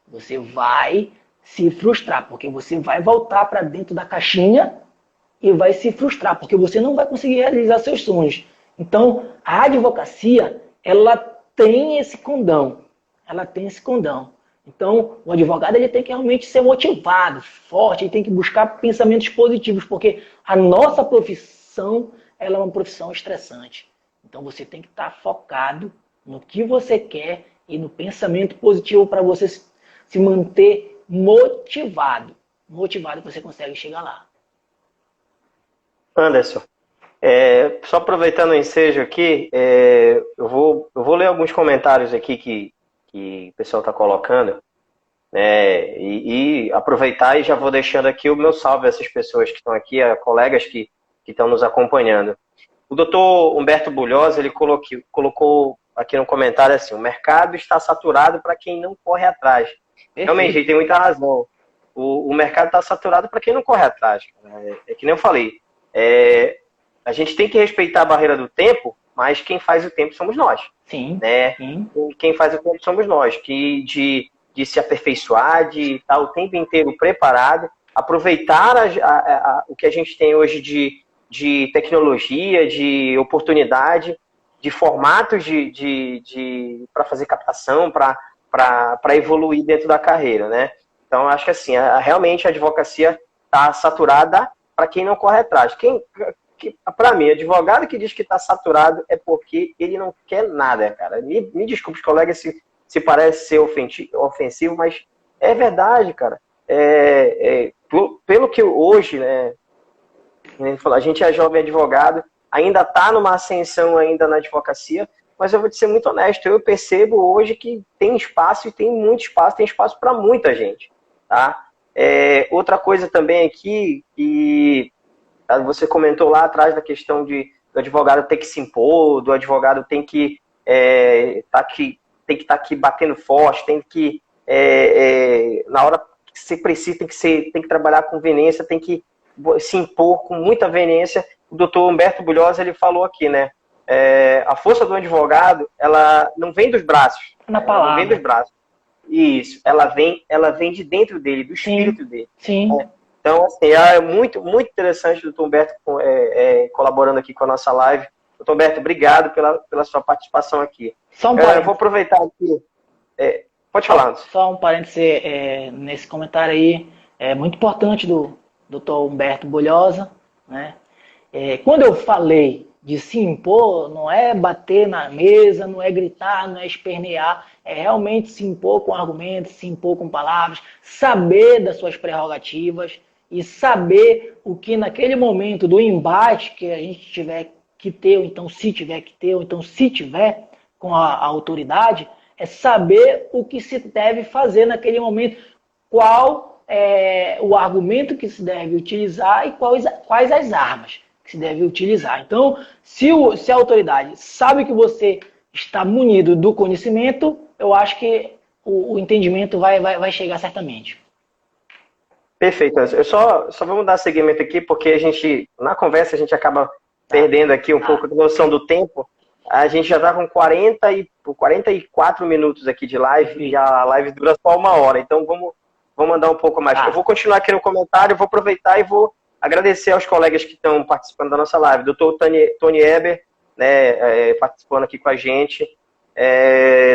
Speaker 2: Você vai se frustrar, porque você vai voltar para dentro da caixinha e vai se frustrar, porque você não vai conseguir realizar seus sonhos. Então, a advocacia, ela tem esse condão. Ela tem esse condão. Então, o advogado ele tem que realmente ser motivado, forte, ele tem que buscar pensamentos positivos, porque a nossa profissão ela é uma profissão estressante. Então, você tem que estar focado no que você quer e no pensamento positivo para você se manter motivado. Motivado que você consegue chegar lá.
Speaker 1: Anderson, só aproveitando o ensejo aqui, eu vou ler alguns comentários aqui que o pessoal está colocando, né, e aproveitar e já vou deixando aqui o meu salve a essas pessoas que estão aqui, a colegas que estão nos acompanhando. O doutor Humberto Bulhosa, ele colocou aqui no comentário assim, o mercado está saturado para quem não corre atrás. Realmente, ele tem muita razão. O mercado está saturado para quem não corre atrás. É que nem eu falei, a gente tem que respeitar a barreira do tempo, mas quem faz o tempo somos nós.
Speaker 2: Sim.
Speaker 1: Né?
Speaker 2: Sim.
Speaker 1: Quem faz o tempo somos nós, que de se aperfeiçoar, de estar o tempo inteiro preparado, aproveitar o que a gente tem hoje de tecnologia, de oportunidade, de formatos para fazer captação, para evoluir dentro da carreira, né? Então, acho que assim, realmente a advocacia está saturada para quem não corre atrás. Para mim, advogado que diz que está saturado é porque ele não quer nada, cara. Me desculpe, os colegas, se parece ser ofensivo, mas é verdade, cara. Pelo que hoje, né, a gente é jovem advogado, ainda está numa ascensão ainda na advocacia, mas eu vou te ser muito honesto, eu percebo hoje que tem espaço e tem muito espaço, tem espaço para muita gente, tá? Outra coisa também aqui, que você comentou lá atrás da questão do advogado ter que se impor, do advogado tem que estar aqui batendo forte, tem que, na hora que você precisa, tem que trabalhar com veemência, tem que se impor com muita veemência. O doutor Humberto Bulhosa, ele falou aqui, né? A força do advogado, ela não vem dos braços.
Speaker 2: Na palavra.
Speaker 1: Não vem dos braços. Isso. Ela vem de dentro dele, do espírito dele.
Speaker 2: Sim.
Speaker 1: Então, assim, é muito, muito interessante o doutor Humberto colaborando aqui com a nossa live. Doutor Humberto, obrigado pela sua participação aqui.
Speaker 2: Só um
Speaker 1: eu vou aproveitar aqui. Pode falar.
Speaker 2: Só um parêntese nesse comentário aí. É muito importante do doutor Humberto Bulhosa, né? Quando eu falei de se impor, não é bater na mesa, não é gritar, não é espernear, é realmente se impor com argumentos, se impor com palavras, saber das suas prerrogativas e saber o que naquele momento do embate que a gente tiver que ter, ou então se tiver que ter, ou então se tiver com a autoridade, é saber o que se deve fazer naquele momento, qual é o argumento que se deve utilizar e quais as armas que se deve utilizar. Então, se a autoridade sabe que você está munido do conhecimento, eu acho que o entendimento vai chegar certamente.
Speaker 1: Perfeito. Eu só vamos dar seguimento aqui, porque a gente, na conversa, a gente acaba perdendo aqui um pouco da noção do tempo. A gente já está com 44 minutos aqui de live, e a live dura só 1 hora, então vamos mandar um pouco mais. Eu vou continuar aqui no comentário, vou aproveitar e vou agradecer aos colegas que estão participando da nossa live. Doutor Tony Eber, né, participando aqui com a gente.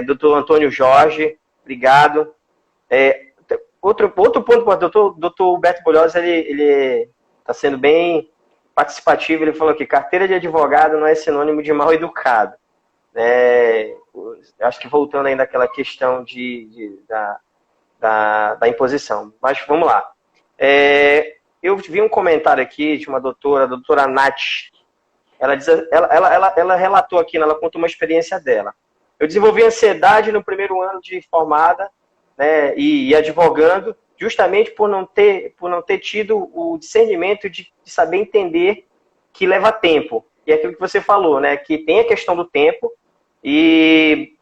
Speaker 1: Doutor Antônio Jorge, obrigado. Outro ponto, doutor Beto Bolhosa, ele está sendo bem participativo. Ele falou que carteira de advogado não é sinônimo de mal educado. Acho que voltando ainda àquela questão da imposição. Mas vamos lá. Eu vi um comentário aqui de uma doutora, a doutora Nath. Ela relatou aqui, ela contou uma experiência dela. Eu desenvolvi ansiedade no primeiro ano de formada, né, e advogando, justamente por não ter tido o discernimento de saber entender que leva tempo. E é aquilo que você falou, né, que tem a questão do tempo, e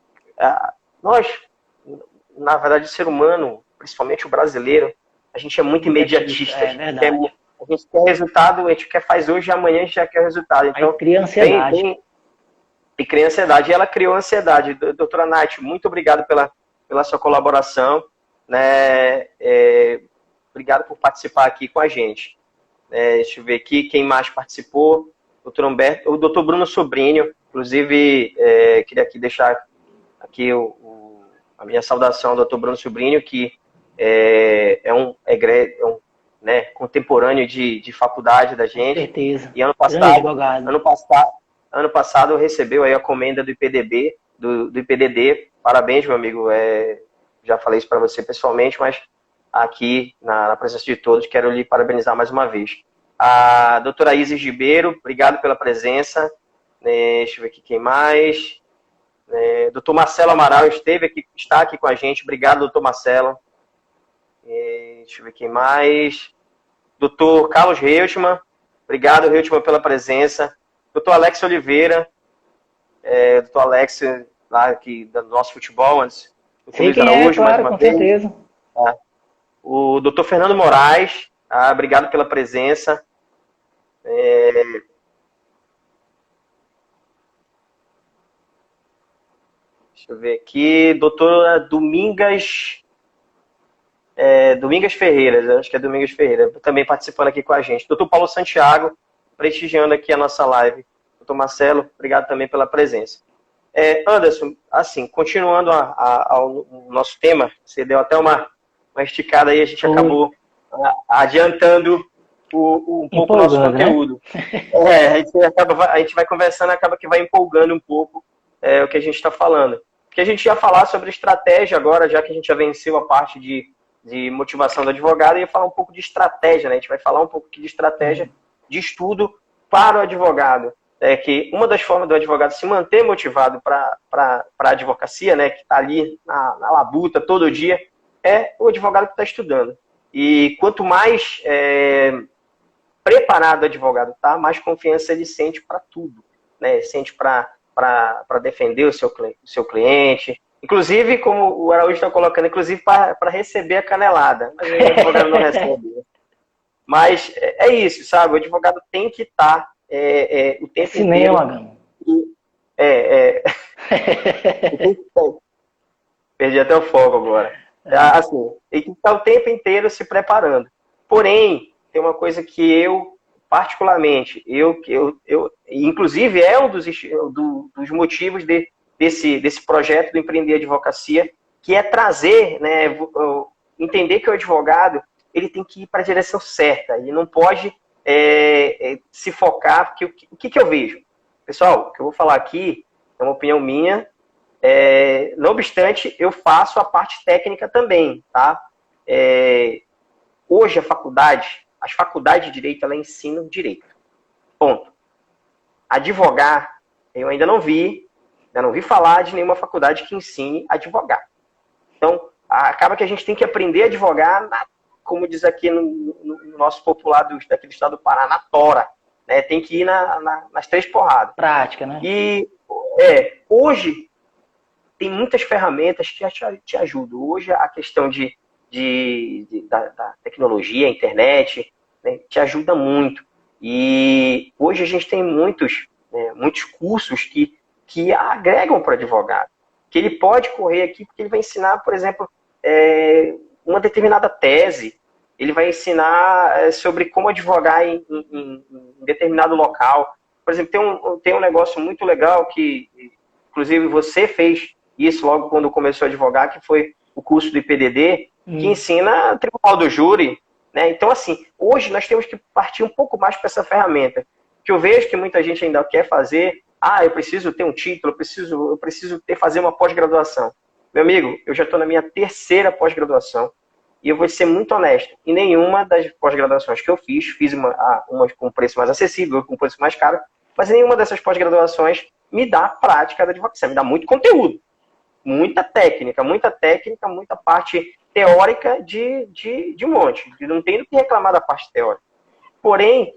Speaker 1: nós, na verdade, o ser humano, principalmente o brasileiro, a gente é muito imediatista.
Speaker 2: É verdade.
Speaker 1: A gente quer resultado, a gente quer faz hoje, amanhã a gente já quer resultado. Então,
Speaker 2: aí cria ansiedade.
Speaker 1: E cria ansiedade. E ela criou ansiedade. Doutora Nath, muito obrigado pela sua colaboração. Né? Obrigado por participar aqui com a gente. Deixa eu ver aqui quem mais participou. Doutor Humberto, o doutor Bruno Sobrinho, inclusive, queria aqui deixar aqui a minha saudação ao doutor Bruno Sobrinho, que é um né, contemporâneo de faculdade da gente.
Speaker 2: Com certeza.
Speaker 1: E ano passado recebeu aí a comenda do IPDB, do IPDD. Parabéns, meu amigo. Já falei isso para você pessoalmente, mas aqui, na presença de todos, quero lhe parabenizar mais uma vez. A doutora Isis Ribeiro, obrigado pela presença. Deixa eu ver aqui quem mais. Doutor Marcelo Amaral está aqui com a gente. Obrigado, doutor Marcelo. Deixa eu ver quem mais. Doutor Carlos Reutemann. Obrigado, Reutemann, pela presença. Doutor Alex Oliveira. Doutor Alex, lá aqui do nosso futebol, antes.
Speaker 2: Sei quem Araújo, claro, com certeza.
Speaker 1: O doutor Fernando Moraes. Obrigado pela presença. Deixa eu ver aqui. Doutora Domingas Ferreira, acho que é Domingas Ferreira, também participando aqui com a gente. Doutor Paulo Santiago, prestigiando aqui a nossa live. Doutor Marcelo, obrigado também pela presença. Anderson, assim, continuando ao nosso tema, você deu até uma esticada aí, a gente acabou adiantando um pouco o nosso conteúdo. Né? A gente vai conversando, acaba que vai empolgando um pouco o que a gente está falando. Porque a gente ia falar sobre estratégia agora, já que a gente já venceu a parte de motivação do advogado, e ia falar um pouco de estratégia, né? A gente vai falar um pouco aqui de estratégia de estudo para o advogado. Que uma das formas do advogado se manter motivado para a advocacia, né, que está ali na labuta todo dia, é o advogado que está estudando. E quanto mais preparado o advogado está, mais confiança ele sente para tudo, né? Sente para defender o seu cliente. Inclusive, como o Araújo está colocando, inclusive para receber a canelada. Mas o advogado não recebe. Mas é isso, sabe? O advogado tem que estar o tempo
Speaker 2: inteiro.
Speaker 1: Perdi até o foco agora. Assim, tem que estar o tempo inteiro se preparando. Porém, tem uma coisa que eu, particularmente, inclusive é um dos motivos desse projeto do Empreender Advocacia, que é trazer, né, entender que o advogado ele tem que ir para a direção certa, ele não pode se focar, porque o que eu vejo? Pessoal, o que eu vou falar aqui é uma opinião minha, não obstante, eu faço a parte técnica também, tá? Hoje as faculdades de Direito, ela ensinam Direito. Ponto. Advogar, eu ainda não vi falar de nenhuma faculdade que ensine a advogar. Então, acaba que a gente tem que aprender a advogar, como diz aqui no nosso popular daqui do estado do Pará, na tora. Né? Tem que ir nas 3 porradas.
Speaker 2: Prática, né?
Speaker 1: E hoje tem muitas ferramentas que te ajudam. Hoje a questão da tecnologia, a internet, né, te ajuda muito. E hoje a gente tem muitos cursos que agregam para o advogado. Que ele pode correr aqui porque ele vai ensinar, por exemplo, uma determinada tese. Ele vai ensinar sobre como advogar em determinado local. Por exemplo, tem um negócio muito legal que, inclusive, você fez isso logo quando começou a advogar, que foi o curso do IPDD, que ensina tribunal do júri. Né? Então, assim, hoje nós temos que partir um pouco mais para essa ferramenta. Que eu vejo que muita gente ainda quer fazer, eu preciso ter um título, eu preciso fazer uma pós-graduação. Meu amigo, eu já estou na minha 3ª pós-graduação e eu vou ser muito honesto. Em nenhuma das pós-graduações que eu fiz umas com preço mais acessível, com preço mais caro, mas nenhuma dessas pós-graduações me dá prática da advocacia, me dá muito conteúdo, muita técnica, muita parte teórica de um monte. Não tem do que reclamar da parte teórica. Porém,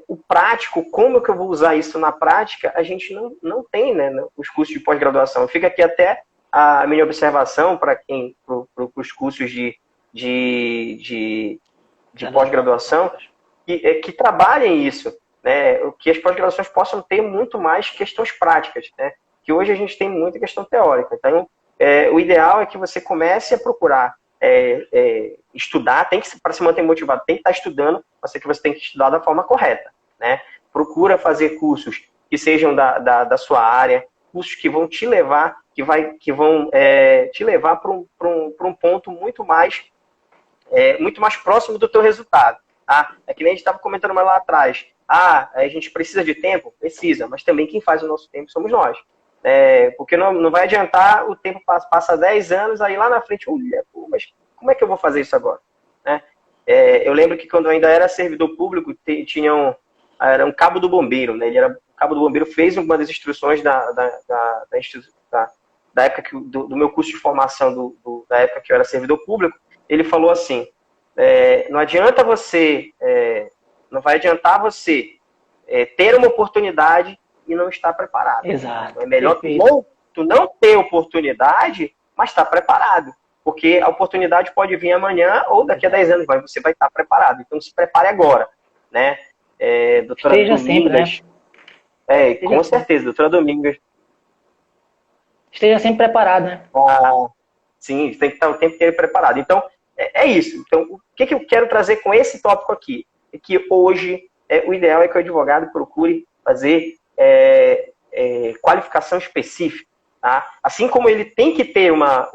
Speaker 1: o prático, como que eu vou usar isso na prática, a gente não tem, né, os cursos de pós-graduação. Fica aqui até a minha observação para os cursos de pós-graduação que trabalhem isso, né, que as pós-graduações possam ter muito mais questões práticas, né, que hoje a gente tem muita questão teórica. Então, o ideal é que você comece a procurar estudar, para se manter motivado, tem que estar estudando, mas que você tem que estudar da forma correta, né? Procura fazer cursos que sejam da sua área, cursos que vão te levar, que vão te levar para um ponto muito mais próximo do teu resultado. Tá? É que nem a gente estava comentando mais lá atrás. A gente precisa de tempo? Precisa, mas também quem faz o nosso tempo somos nós. Porque não vai adiantar, o tempo passa 10 anos, aí lá na frente, mas como é que eu vou fazer isso agora? Né? Eu lembro que quando eu ainda era servidor público, era um cabo do bombeiro, né? O cabo do bombeiro fez uma das instruções da época do meu curso de formação, da época que eu era servidor público. Ele falou assim, não vai adiantar você ter uma oportunidade e não estar preparado.
Speaker 2: Exato.
Speaker 1: É melhor tu não ter oportunidade, mas estar preparado. Porque a oportunidade pode vir amanhã ou daqui a 10 anos, mas você vai estar preparado. Então se prepare agora. Né? Doutora
Speaker 2: Esteja
Speaker 1: Domingas,
Speaker 2: sempre, né?
Speaker 1: Com certeza, doutora Domingas.
Speaker 2: Esteja sempre preparado, né?
Speaker 1: Sim, tem que estar o tempo inteiro preparado. Então, é isso. Então, o que eu quero trazer com esse tópico aqui? É que hoje, o ideal é que o advogado procure fazer qualificação específica. Tá? Assim como ele tem que ter uma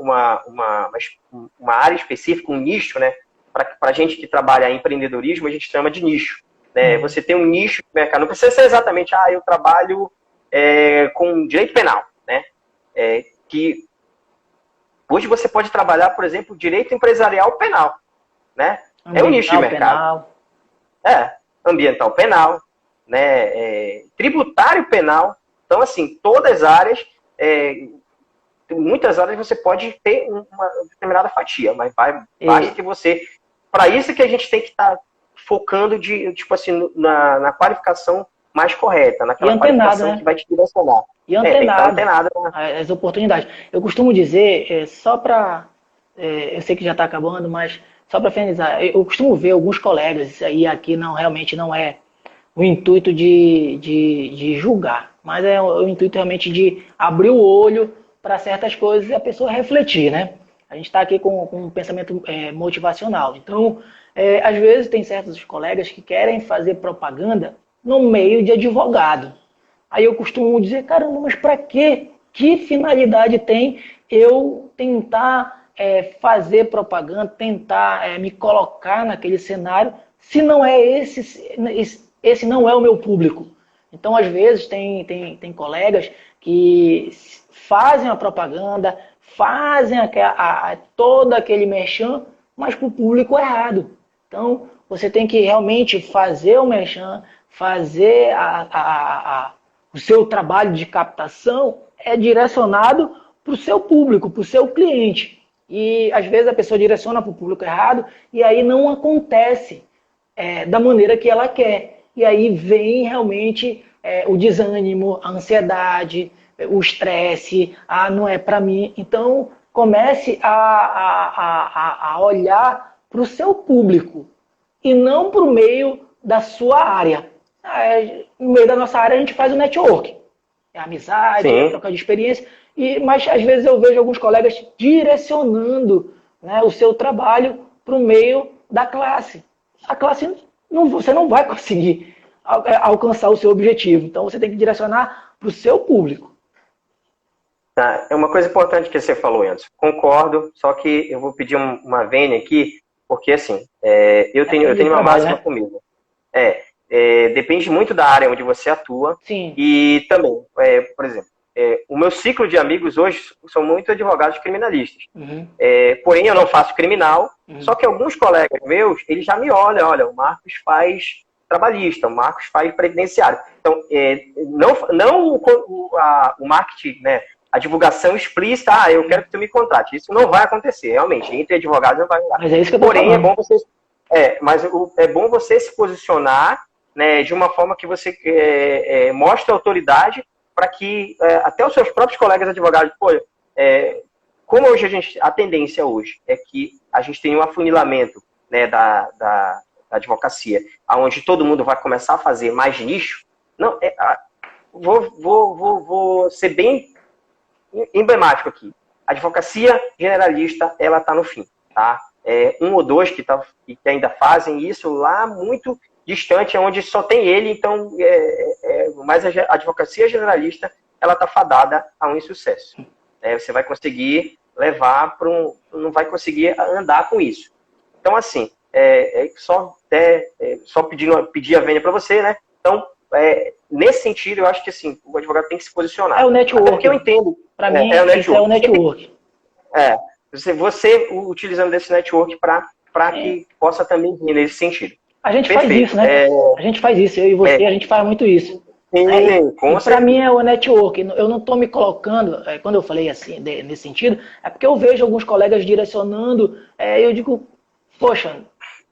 Speaker 1: área específica, um nicho, né? Para a gente que trabalha em empreendedorismo, a gente chama de nicho. Né? Você tem um nicho de mercado. Não precisa ser exatamente, eu trabalho com direito penal. Né? Que hoje você pode trabalhar, por exemplo, direito empresarial penal. Né? É um nicho de mercado. Ambiental penal, né? Tributário penal. Então, assim, todas as áreas, muitas áreas você pode ter uma determinada fatia, mas basta que você... Para isso que a gente tem que estar focando tipo assim, na qualificação mais correta, naquela qualificação, né? Que vai te direcionar.
Speaker 2: E antenado as oportunidades. Eu costumo dizer, só para... eu sei que já está acabando, mas só para finalizar, eu costumo ver alguns colegas, isso aí aqui realmente não é o intuito de julgar, mas é o intuito realmente de abrir o olho para certas coisas e a pessoa refletir, né? A gente está aqui com um pensamento motivacional. Então, às vezes tem certos colegas que querem fazer propaganda no meio de advogado. Aí eu costumo dizer, caramba, mas para quê? Que finalidade tem eu tentar fazer propaganda, tentar me colocar naquele cenário se não é esse não é o meu público. Então, às vezes, tem colegas que fazem a propaganda, fazem todo aquele merchan, mas para o público errado. Então, você tem que realmente fazer o merchan, fazer o seu trabalho de captação direcionado para o seu público, para o seu cliente. E, às vezes, a pessoa direciona para o público errado e aí não acontece da maneira que ela quer. E aí vem realmente o desânimo, a ansiedade, o estresse, não é para mim. Então, comece a olhar para o seu público e não para o meio da sua área. No meio da nossa área a gente faz o network. É amizade, é troca de experiência. Mas às vezes eu vejo alguns colegas direcionando, né, o seu trabalho para o meio da classe. A classe, você não vai conseguir alcançar o seu objetivo. Então você tem que direcionar para o seu público.
Speaker 1: Tá. É uma coisa importante que você falou, Anderson. Concordo, só que eu vou pedir uma vênia aqui, porque assim, eu tenho uma máxima, né, comigo. Depende muito da área onde você atua.
Speaker 2: Sim.
Speaker 1: E também, por exemplo, o meu ciclo de amigos hoje são muito advogados criminalistas.
Speaker 2: Uhum.
Speaker 1: Porém, eu não faço criminal, só que alguns colegas meus, eles já me olham, olha, o Marcos faz trabalhista, o Marcos faz previdenciário. Então, não o marketing, né, a divulgação explícita, eu quero que tu me contrate. Isso não vai acontecer, realmente. Entre advogados não vai rolar.
Speaker 2: Mas é isso que eu tô
Speaker 1: Porém,
Speaker 2: falando.
Speaker 1: é bom você se posicionar, né, de uma forma que você mostre autoridade para que até os seus próprios colegas advogados, como hoje a tendência hoje é que a gente tem um afunilamento, né, da advocacia, onde todo mundo vai começar a fazer mais nicho. Não, vou ser bem emblemático aqui. A advocacia generalista, ela está no fim, tá? Um ou dois que ainda fazem isso lá muito distante, onde só tem ele, então, mas a advocacia generalista, ela está fadada a um insucesso. Você vai conseguir levar não vai conseguir andar com isso. Então, assim, só pedir a vênia para você, né? Então, nesse sentido, eu acho que assim, o advogado tem que se posicionar.
Speaker 2: É o network. Porque
Speaker 1: eu entendo.
Speaker 2: Para mim, isso é o network.
Speaker 1: Você utilizando desse network para que possa também vir nesse sentido.
Speaker 2: A gente faz isso, né? A gente faz isso, eu e você, a gente faz muito isso. Para mim é o network. Eu não estou me colocando, quando eu falei assim, nesse sentido, é porque eu vejo alguns colegas direcionando, eu digo, poxa,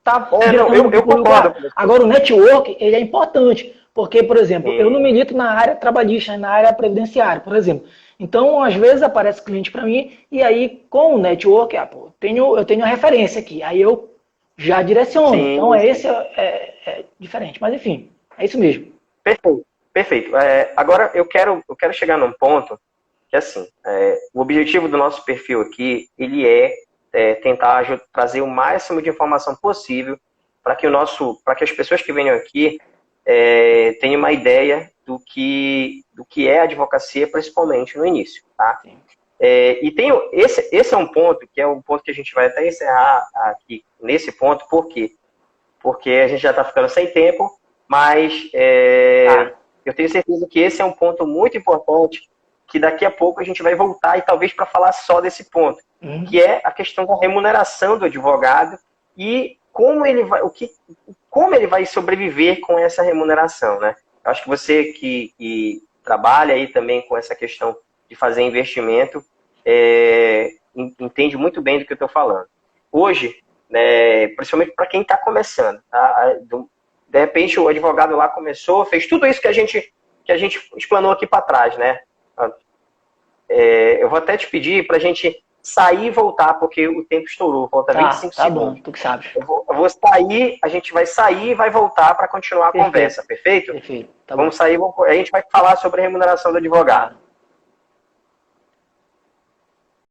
Speaker 2: tá direcionando
Speaker 1: eu concordo.
Speaker 2: Agora o network, ele é importante, porque, por exemplo, eu não milito na área trabalhista, na área previdenciária, por exemplo. Então, às vezes aparece cliente para mim, e aí com o network, eu tenho a referência aqui, aí eu já direciono. Sim. Então, esse é diferente. Mas, enfim, é isso mesmo.
Speaker 1: Perfeito. Agora, eu quero chegar num ponto que, assim, o objetivo do nosso perfil aqui, ele tentar trazer o máximo de informação possível para que as pessoas que venham aqui tenham uma ideia do que é a advocacia, principalmente no início, tá? E esse é um ponto, que é um ponto que a gente vai até encerrar aqui nesse ponto. Por quê? Porque a gente já está ficando sem tempo, mas eu tenho certeza que esse é um ponto muito importante, que daqui a pouco a gente vai voltar e talvez para falar só desse ponto, que é a questão da remuneração do advogado e como ele vai sobreviver com essa remuneração, né? Eu acho que você que trabalha aí também com essa questão de fazer investimento, entende muito bem do que eu estou falando. Hoje, né, principalmente para quem está começando, tá? De repente o advogado lá começou, fez tudo isso que a gente explanou aqui para trás, né? Eu vou até te pedir para a gente sair e voltar, porque o tempo estourou, falta 25 segundos. Tá bom,
Speaker 2: tu que sabes.
Speaker 1: Eu vou sair, a gente vai sair e vai voltar para continuar a conversa, perfeito?
Speaker 2: Perfeito.
Speaker 1: Vamos sair, a gente vai falar sobre a remuneração do advogado.